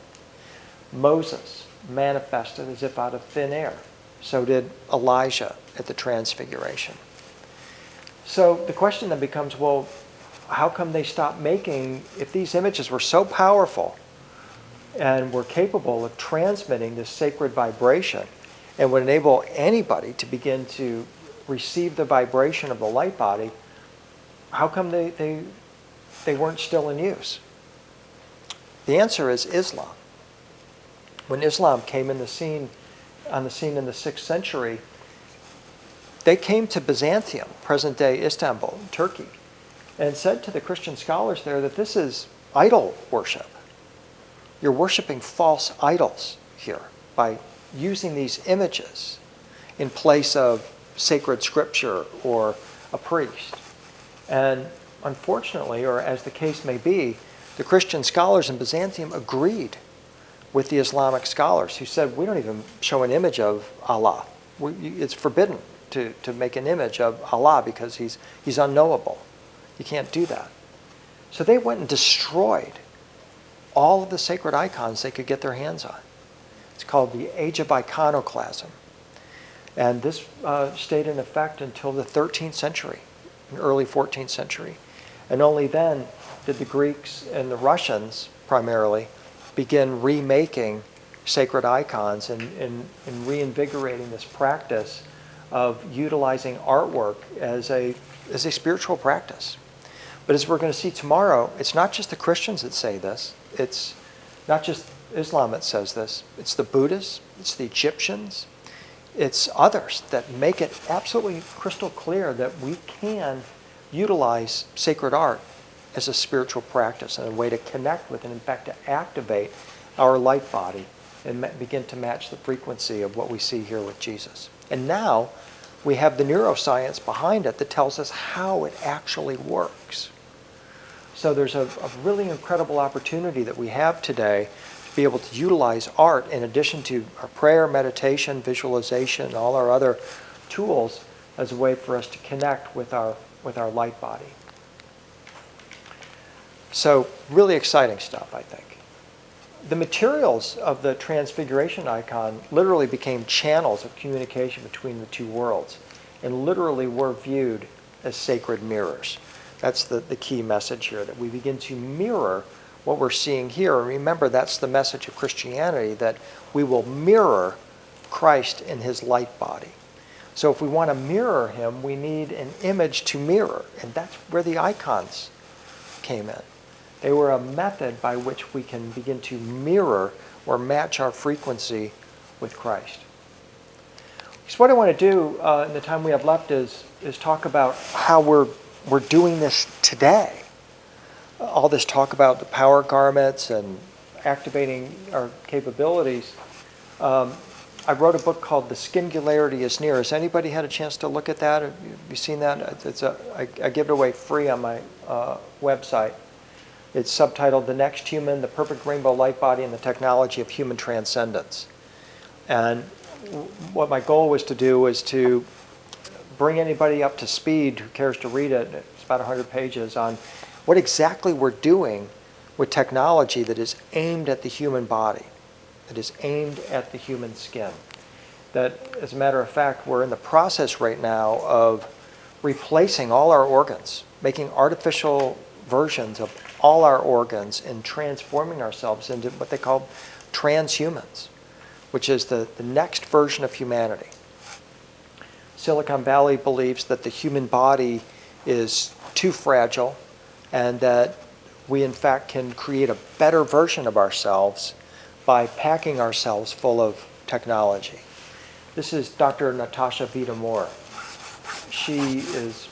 Moses manifested as if out of thin air. So did Elijah at the transfiguration. So the question then becomes, well, how come they stopped making, if these images were so powerful and were capable of transmitting this sacred vibration and would enable anybody to begin to receive the vibration of the light body, how come they weren't still in use? The answer is Islam. When Islam came on the scene in the 6th century, they came to Byzantium, present-day Istanbul, Turkey, and said to the Christian scholars there that this is idol worship. You're worshiping false idols here by using these images in place of sacred scripture or a priest. And unfortunately, or as the case may be, the Christian scholars in Byzantium agreed with the Islamic scholars who said, we don't even show an image of Allah. It's forbidden to make an image of Allah because he's unknowable. You can't do that. So they went and destroyed all of the sacred icons they could get their hands on. It's called the Age of Iconoclasm. And this stayed in effect until the 13th century, early 14th century. And only then did the Greeks and the Russians, primarily, begin remaking sacred icons and reinvigorating this practice of utilizing artwork as a spiritual practice. But as we're going to see tomorrow, it's not just the Christians that say this. It's not just Islam that says this. It's the Buddhists. It's the Egyptians. It's others that make it absolutely crystal clear that we can utilize sacred art as a spiritual practice and a way to connect with and, in fact, to activate our light body and begin to match the frequency of what we see here with Jesus. And now we have the neuroscience behind it that tells us how it actually works. So there's a really incredible opportunity that we have today to be able to utilize art in addition to our prayer, meditation, visualization, all our other tools as a way for us to connect with our light body. So really exciting stuff, I think. The materials of the Transfiguration icon literally became channels of communication between the two worlds and literally were viewed as sacred mirrors. That's the key message here, that we begin to mirror what we're seeing here. And remember, that's the message of Christianity, that we will mirror Christ in his light body. So if we want to mirror him, we need an image to mirror. And that's where the icons came in. They were a method by which we can begin to mirror or match our frequency with Christ. So what I want to do in the time we have left is talk about how we're doing this today. All this talk about the power garments and activating our capabilities. I wrote a book called The Skingularity is Near. Has anybody had a chance to look at that? Have you seen that? I give it away free on my website. It's subtitled The Next Human, the Perfect Rainbow Light Body and the Technology of Human Transcendence. And what my goal was to do was to bring anybody up to speed who cares to read it, it's about 100 pages, on what exactly we're doing with technology that is aimed at the human body, that is aimed at the human skin. That, as a matter of fact, we're in the process right now of replacing all our organs, making artificial versions of all our organs and transforming ourselves into what they call transhumans, which is the next version of humanity. Silicon Valley believes that the human body is too fragile and that we in fact can create a better version of ourselves by packing ourselves full of technology. This is Dr. Natasha Vita-Moore. She is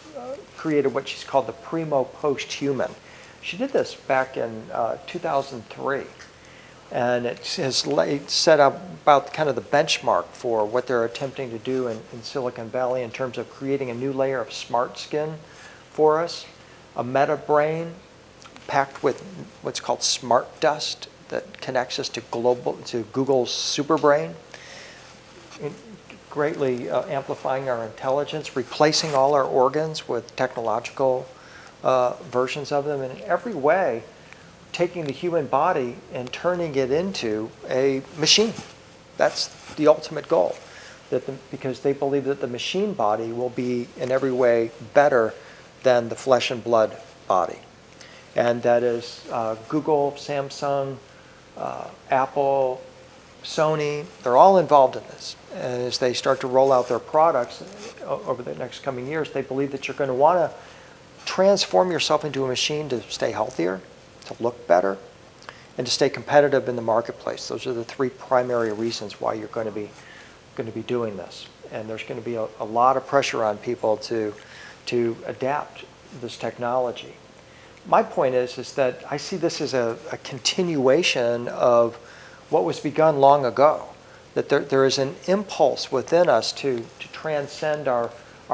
created what she's called the primo post-human. She did this back in 2003, and it has set up about kind of the benchmark for what they're attempting to do in Silicon Valley in terms of creating a new layer of smart skin for us, a meta brain packed with what's called smart dust that connects us to Google's superbrain, greatly amplifying our intelligence, replacing all our organs with technological versions of them, and in every way taking the human body and turning it into a machine. That's the ultimate goal, because they believe that the machine body will be in every way better than the flesh and blood body. And that is Google, Samsung, Apple, Sony, they're all involved in this. And as they start to roll out their products over the next coming years, they believe that you're going to want to transform yourself into a machine to stay healthier, to look better, and to stay competitive in the marketplace. Those are the three primary reasons why you're going to be doing this. And there's going to be a lot of pressure on people to adapt this technology. My point is that I see this as a continuation of what was begun long ago, that there is an impulse within us to transcend our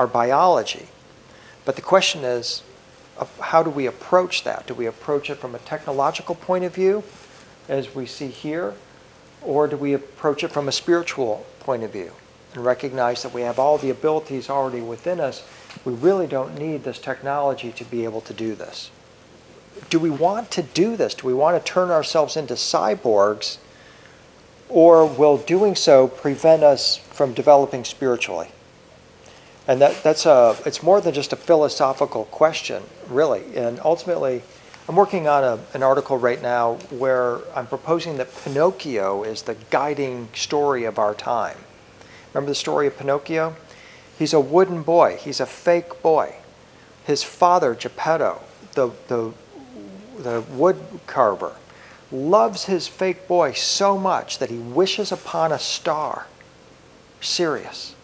biology. But the question is, how do we approach that? Do we approach it from a technological point of view, as we see here, Or do we approach it from a spiritual point of view and recognize that we have all the abilities already within us? We really don't need this technology to be able to do this. Do we want to do this? Do we want to turn ourselves into cyborgs? Or will doing so prevent us from developing spiritually? And it's more than just a philosophical question, really. And ultimately, I'm working on an article right now where I'm proposing that Pinocchio is the guiding story of our time. Remember the story of Pinocchio? He's a wooden boy. He's a fake boy. His father, Geppetto, the wood carver, loves his fake boy so much that he wishes upon a star, Sirius.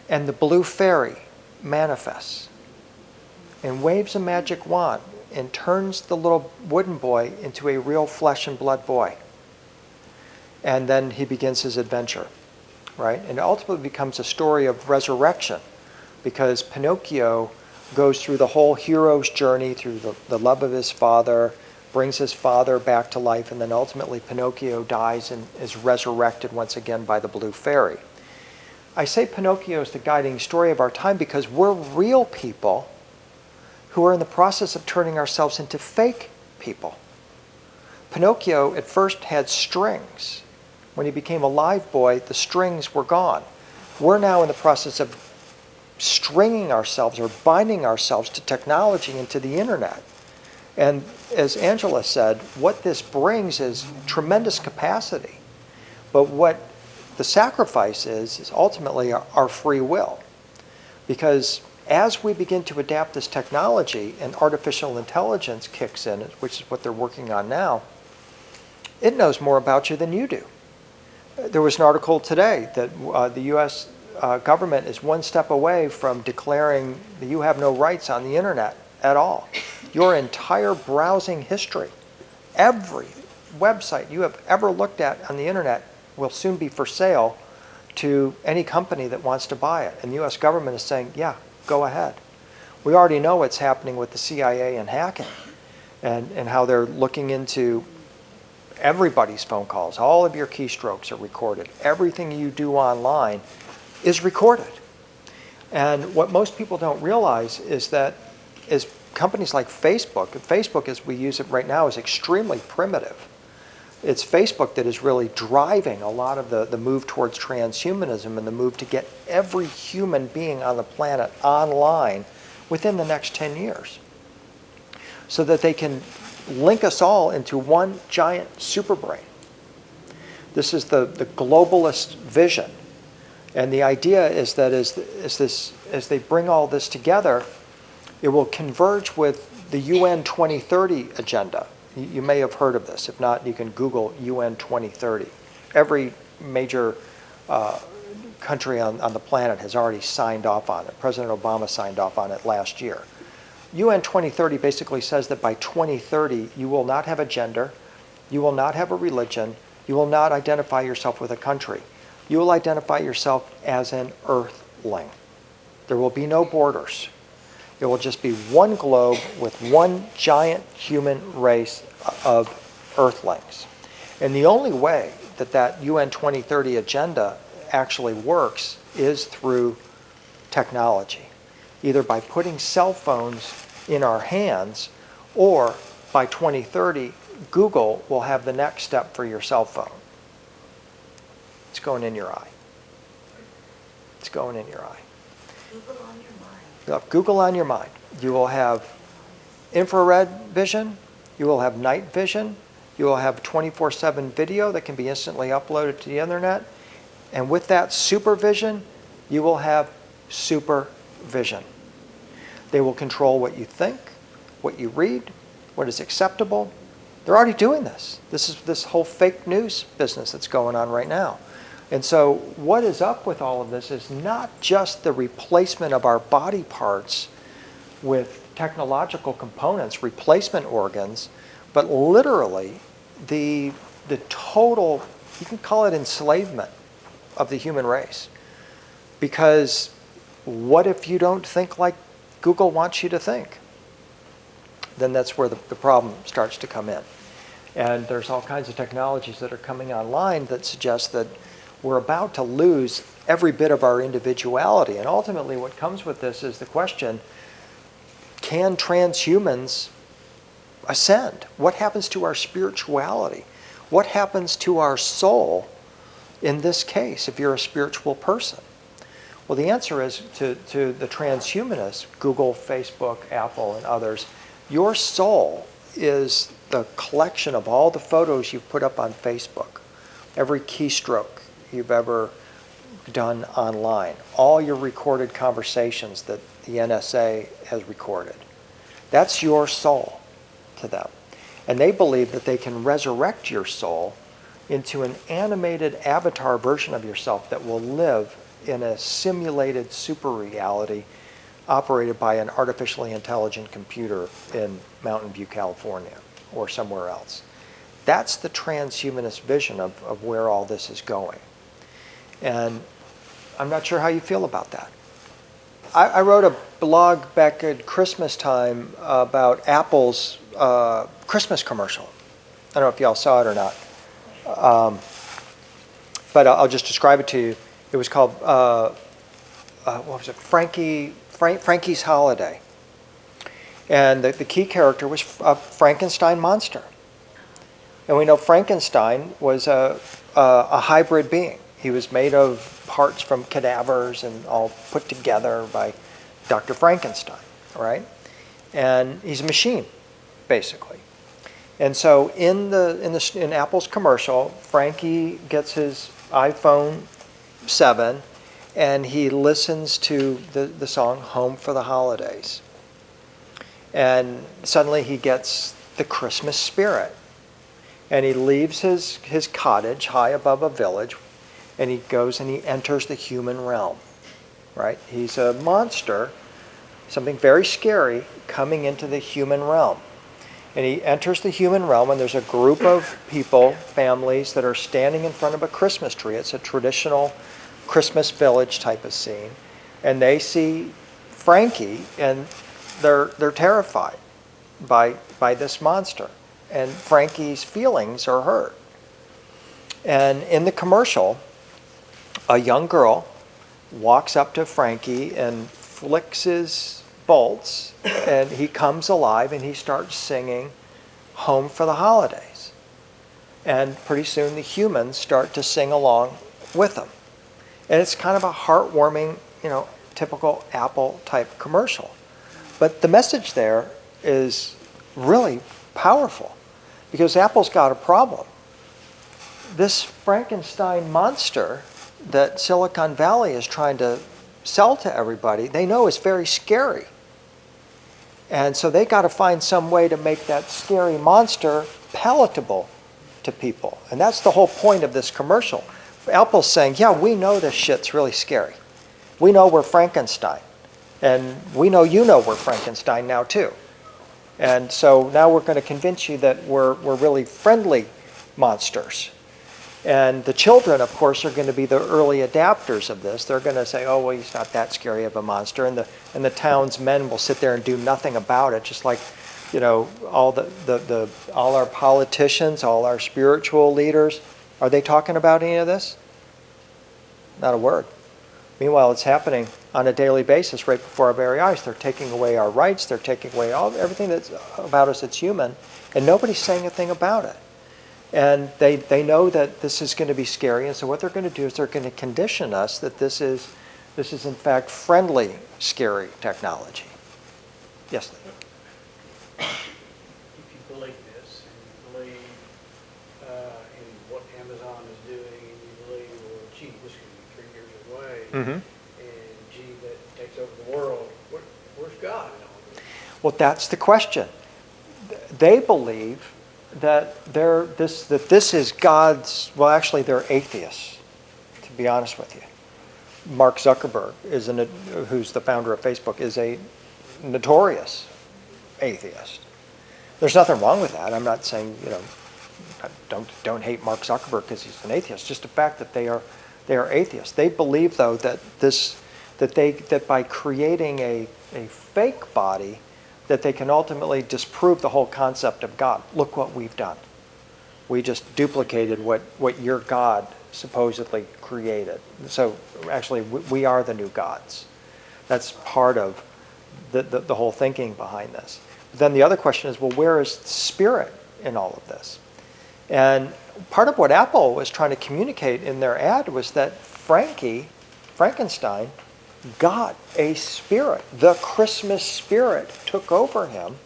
And the blue fairy manifests and waves a magic wand and turns the little wooden boy into a real flesh and blood boy. And then he begins his adventure, right? And it ultimately becomes a story of resurrection, because Pinocchio goes through the whole hero's journey through the love of his father, brings his father back to life, and then ultimately Pinocchio dies and is resurrected once again by the blue fairy. I say Pinocchio is the guiding story of our time because we're real people who are in the process of turning ourselves into fake people. Pinocchio at first had strings. When he became a live boy, the strings were gone. We're now in the process of stringing ourselves or binding ourselves to technology and to the internet. And as Angela said, what this brings is tremendous capacity. But what the sacrifice is ultimately our free will. Because as we begin to adapt this technology and artificial intelligence kicks in, which is what they're working on now, it knows more about you than you do. There was an article today that the U.S. Government is one step away from declaring that you have no rights on the internet at all. Your entire browsing history, every website you have ever looked at on the internet will soon be for sale to any company that wants to buy it. And the U.S. government is saying, yeah, go ahead. We already know what's happening with the CIA and hacking and how they're looking into everybody's phone calls. All of your keystrokes are recorded. Everything you do online is recorded. And what most people don't realize is that as companies like Facebook as we use it right now is extremely primitive. It's Facebook that is really driving a lot of the move towards transhumanism and the move to get every human being on the planet online within the next 10 years so that they can link us all into one giant superbrain. This is the globalist vision. And the idea is that as they bring all this together, it will converge with the UN 2030 agenda. You may have heard of this. If not, you can Google UN 2030. Every major country on the planet has already signed off on it. President Obama signed off on it last year. UN 2030 basically says that by 2030, you will not have a gender, you will not have a religion, you will not identify yourself with a country. You will identify yourself as an earthling. There will be no borders. It will just be one globe with one giant human race of earthlings. And the only way that UN 2030 agenda actually works is through technology, either by putting cell phones in our hands, or by 2030, Google will have the next step for your cell phone. It's going in your eye. It's going in your eye. Google on your mind. You'll have Google on your mind. You will have infrared vision. You will have night vision. You will have 24/7 video that can be instantly uploaded to the internet. And with that supervision, you will have supervision. They will control what you think, what you read, what is acceptable. They're already doing this. This is this whole fake news business that's going on right now. And so what is up with all of this is not just the replacement of our body parts with technological components, replacement organs, but literally the total, you can call it enslavement of the human race. Because what if you don't think like Google wants you to think? Then that's where the problem starts to come in. And there's all kinds of technologies that are coming online that suggest that we're about to lose every bit of our individuality. And ultimately what comes with this is the question, can transhumans ascend? What happens to our spirituality? What happens to our soul in this case if you're a spiritual person? Well, the answer is to the transhumanists, Google, Facebook, Apple, and others, your soul is the collection of all the photos you've put up on Facebook, every keystroke you've ever done online, all your recorded conversations that the NSA has recorded. That's your soul to them. And they believe that they can resurrect your soul into an animated avatar version of yourself that will live in a simulated super reality operated by an artificially intelligent computer in Mountain View, California, or somewhere else. That's the transhumanist vision of where all this is going. And I'm not sure how you feel about that. I wrote a blog back at Christmas time about Apple's Christmas commercial. I don't know if y'all saw it or not. But I'll just describe it to you. It was called, what was it, Frankie's Holiday. And the key character was a Frankenstein monster. And we know Frankenstein was a hybrid being. He was made of parts from cadavers and all put together by Dr. Frankenstein, right? And he's a machine, basically. And so in Apple's commercial, Frankie gets his iPhone 7 and he listens to the song Home for the Holidays. And suddenly he gets the Christmas spirit. And he leaves his cottage high above a village, and he goes and he enters the human realm, right? He's a monster, something very scary, coming into the human realm. And he enters the human realm, and there's a group of people, families, that are standing in front of a Christmas tree. It's a traditional Christmas village type of scene. And they see Frankie, and they're terrified by this monster. And Frankie's feelings are hurt. And in the commercial, a young girl walks up to Frankie and flicks his bolts, and he comes alive and he starts singing Home for the Holidays. And pretty soon the humans start to sing along with him. And it's kind of a heartwarming, typical Apple type commercial. But the message there is really powerful because Apple's got a problem. This Frankenstein monster that Silicon Valley is trying to sell to everybody, they know is very scary. And so they got to find some way to make that scary monster palatable to people. And that's the whole point of this commercial. Apple's saying, yeah, we know this shit's really scary. We know we're Frankenstein. And we know you know we're Frankenstein now too. And so now we're going to convince you that we're really friendly monsters. And the children, of course, are going to be the early adapters of this. They're going to say, oh, well, he's not that scary of a monster. And the town's men will sit there and do nothing about it, just like, all all our politicians, all our spiritual leaders. Are they talking about any of this? Not a word. Meanwhile, it's happening on a daily basis right before our very eyes. They're taking away our rights. They're taking away everything that's about us that's human. And nobody's saying a thing about it. And they know that this is going to be scary, and so what they're going to do is they're going to condition us that this is in fact friendly, scary technology. Yes? If you believe this, and you believe in what Amazon is doing, and you believe, well, gee, this could be 3 years away, Mm-hmm. and gee, that takes over the world, where's God in all this? Well, that's the question. They believe that this is God's. Well, actually, they're atheists, to be honest with you. Mark Zuckerberg who's the founder of Facebook, is a notorious atheist. There's nothing wrong with that. I'm not saying don't hate Mark Zuckerberg because he's an atheist. Just the fact that they are atheists. They believe though that by creating a fake body, that they can ultimately disprove the whole concept of God. Look what we've done. We just duplicated what your God supposedly created. So actually, we are the new gods. That's part of the whole thinking behind this. But then the other question is, well, where is the spirit in all of this? And part of what Apple was trying to communicate in their ad was that Frankenstein, got a spirit. The Christmas spirit took over him,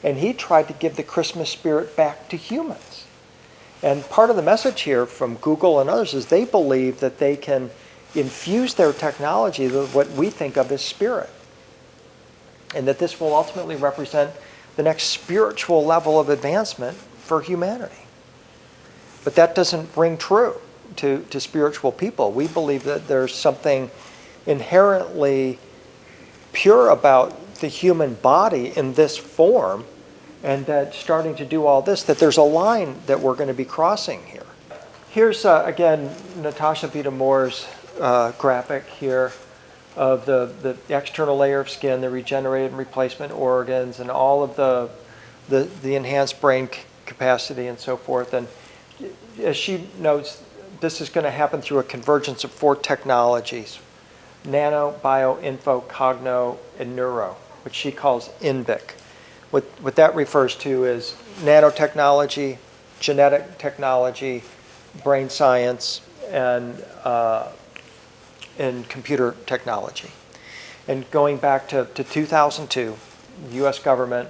and he tried to give the Christmas spirit back to humans. And part of the message here from Google and others is they believe that they can infuse their technology with what we think of as spirit, and that this will ultimately represent the next spiritual level of advancement for humanity. But that doesn't ring true to spiritual people. We believe that there's something inherently pure about the human body in this form, and that starting to do all this, that there's a line that we're going to be crossing here. Here's, again, Natasha Vita-Moore's graphic here of the external layer of skin, the regenerated and replacement organs, and all of the enhanced brain capacity and so forth. And as she notes, this is going to happen through a convergence of 4 technologies: nano, bio, info, cogno, and neuro, which she calls INVIC. What that refers to is nanotechnology, genetic technology, brain science, and computer technology. And going back to 2002, the U.S. government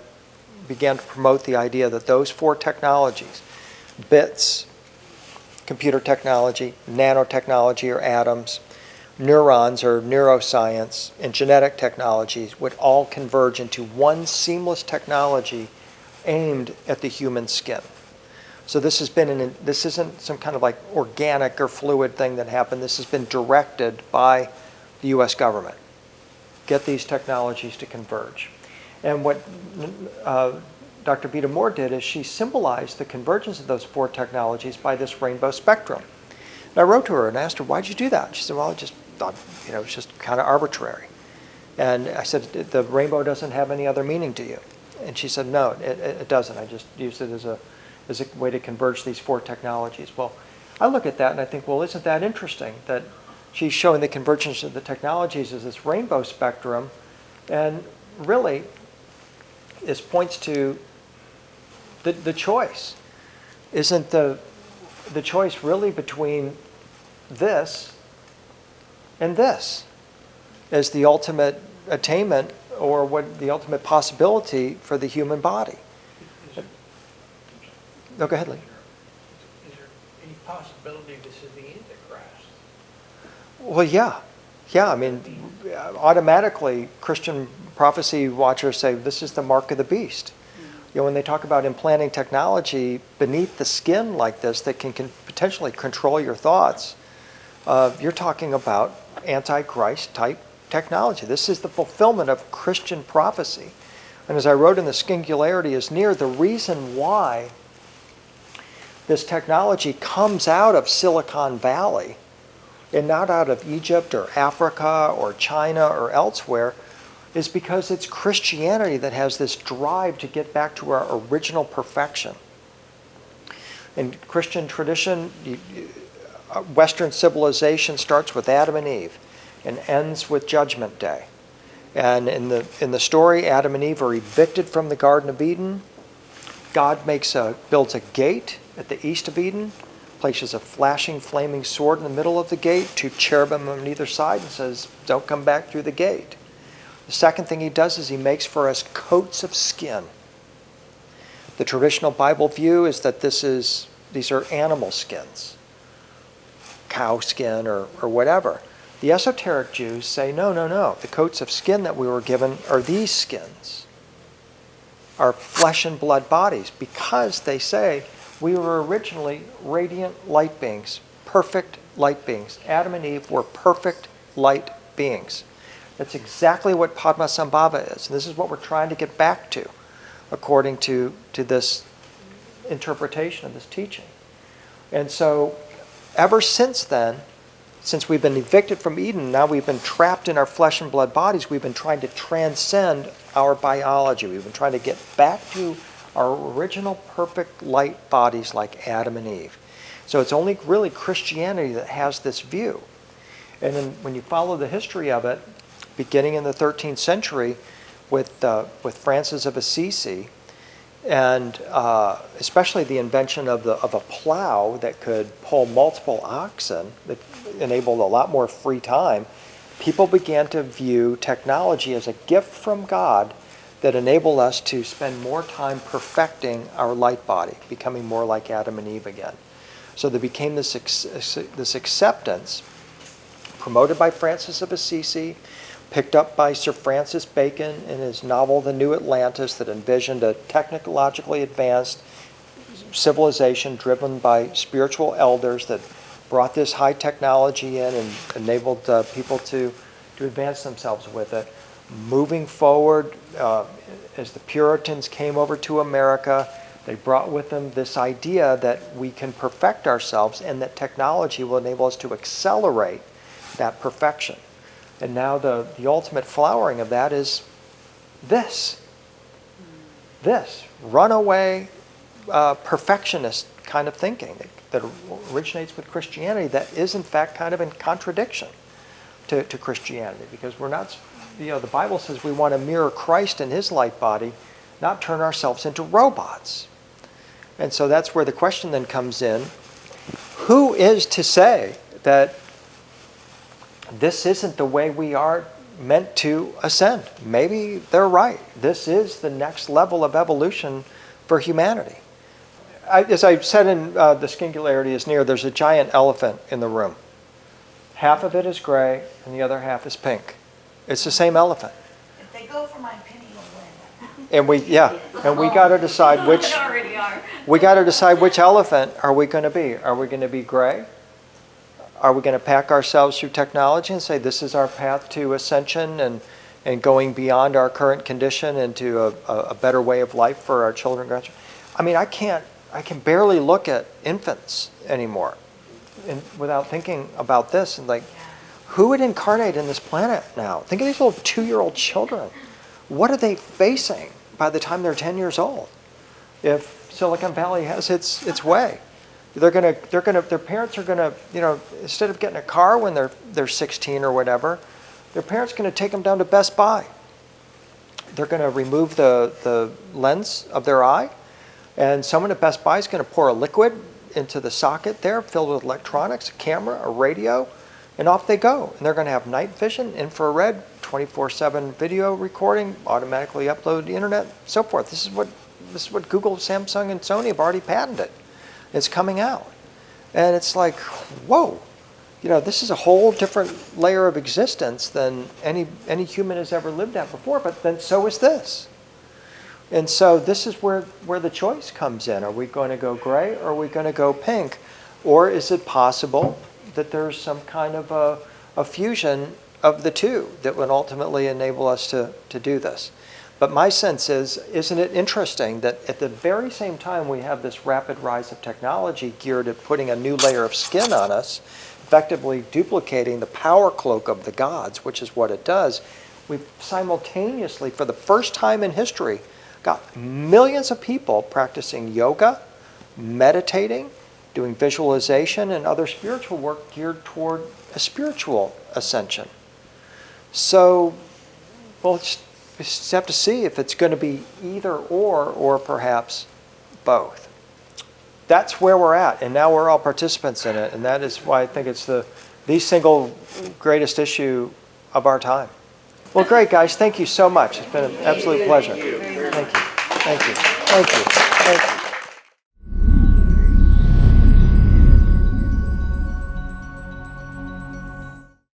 began to promote the idea that those 4 technologies, bits, computer technology, nanotechnology or atoms, neurons or neuroscience, and genetic technologies would all converge into one seamless technology aimed at the human skin. So this isn't some kind of like organic or fluid thing that happened. This has been directed by the U.S. government. Get these technologies to converge. And what Dr. Vita-Moore did is she symbolized the convergence of those 4 technologies by this rainbow spectrum. And I wrote to her and asked her, why'd you do that? She said, well, I just thought, it's just kind of arbitrary. And I said, the rainbow doesn't have any other meaning to you. And she said, no, it doesn't. I just used it as a way to converge these 4 technologies. Well, I look at that and I think, well, isn't that interesting that she's showing the convergence of the technologies as this rainbow spectrum, and really this points to the choice. Isn't the choice really between this and this as the ultimate attainment, or what the ultimate possibility for the human body? No, go ahead, Lee. Is there any possibility this is the Antichrist? Well, yeah. I mean, automatically Christian prophecy watchers say this is the mark of the beast. When they talk about implanting technology beneath the skin like this that can potentially control your thoughts, you're talking about Antichrist type technology. This is the fulfillment of Christian prophecy. And as I wrote in The Singularity is Near, the reason why this technology comes out of Silicon Valley and not out of Egypt or Africa or China or elsewhere is because it's Christianity that has this drive to get back to our original perfection. In Christian tradition, Western civilization starts with Adam and Eve and ends with Judgment Day. And in the story, Adam and Eve are evicted from the Garden of Eden. God builds a gate at the east of Eden, places a flashing, flaming sword in the middle of the gate, 2 cherubim on either side, and says, don't come back through the gate. The second thing he does is he makes for us coats of skin. The traditional Bible view is that these are animal skins, cow skin or whatever. The esoteric Jews say, no. The coats of skin that we were given are these skins, our flesh and blood bodies, because they say we were originally radiant light beings, perfect light beings. Adam and Eve were perfect light beings. That's exactly what Padmasambhava is. And this is what we're trying to get back to, according to this interpretation of this teaching. And so ever since then, since we've been evicted from Eden, now we've been trapped in our flesh and blood bodies, we've been trying to transcend our biology. We've been trying to get back to are original perfect light bodies like Adam and Eve. So it's only really Christianity that has this view. And then when you follow the history of it, beginning in the 13th century with Francis of Assisi, and especially the invention of a plow that could pull multiple oxen, that enabled a lot more free time, people began to view technology as a gift from God that enabled us to spend more time perfecting our light body, becoming more like Adam and Eve again. So there became this acceptance, promoted by Francis of Assisi, picked up by Sir Francis Bacon in his novel The New Atlantis, that envisioned a technologically advanced civilization driven by spiritual elders that brought this high technology in and enabled people to advance themselves with it. Moving forward, as the Puritans came over to America, they brought with them this idea that we can perfect ourselves and that technology will enable us to accelerate that perfection. And now the ultimate flowering of that is this runaway perfectionist kind of thinking that originates with Christianity, that is in fact kind of in contradiction to Christianity, because we're not, the Bible says we want to mirror Christ in his light body, not turn ourselves into robots. And so that's where the question then comes in: who is to say that this isn't the way we are meant to ascend? Maybe they're right. This is the next level of evolution for humanity. As I said in The Singularity is Near, there's a giant elephant in the room. Half of it is gray and the other half is pink. It's the same elephant. If they go for my penny, you'll win. And we got to decide which. They already are. We got to decide which elephant are we going to be. Are we going to be gray? Are we going to pack ourselves through technology and say this is our path to ascension and going beyond our current condition into a better way of life for our children and grandchildren? I mean, I can barely look at infants anymore without thinking about this and like, who would incarnate in this planet now? Think of these little 2-year-old children. What are they facing by the time they're 10 years old? If Silicon Valley has its way, their parents are gonna, instead of getting a car when they're 16 or whatever, their parents are gonna take them down to Best Buy. They're gonna remove the lens of their eye, and someone at Best Buy is gonna pour a liquid into the socket there, filled with electronics, a camera, a radio, and off they go. And they're gonna have night vision, infrared, 24/7 video recording, automatically upload to the internet, so forth. This is what Google, Samsung, and Sony have already patented. It's coming out. And it's like, whoa, this is a whole different layer of existence than any human has ever lived at before, but then so is this. And so this is where the choice comes in. Are we going to go gray or are we going to go pink? Or is it possible that there's some kind of a fusion of the two that would ultimately enable us to do this? But my sense is, isn't it interesting that at the very same time we have this rapid rise of technology geared at putting a new layer of skin on us, effectively duplicating the power cloak of the gods, which is what it does, we've simultaneously, for the first time in history, got millions of people practicing yoga, meditating, doing visualization, and other spiritual work geared toward a spiritual ascension. So, we just have to see if it's going to be either or perhaps both. That's where we're at, and now we're all participants in it, and that is why I think it's the single greatest issue of our time. Well, great, guys. Thank you so much. It's been an absolute pleasure. Thank you. Thank you. Thank you. Thank you.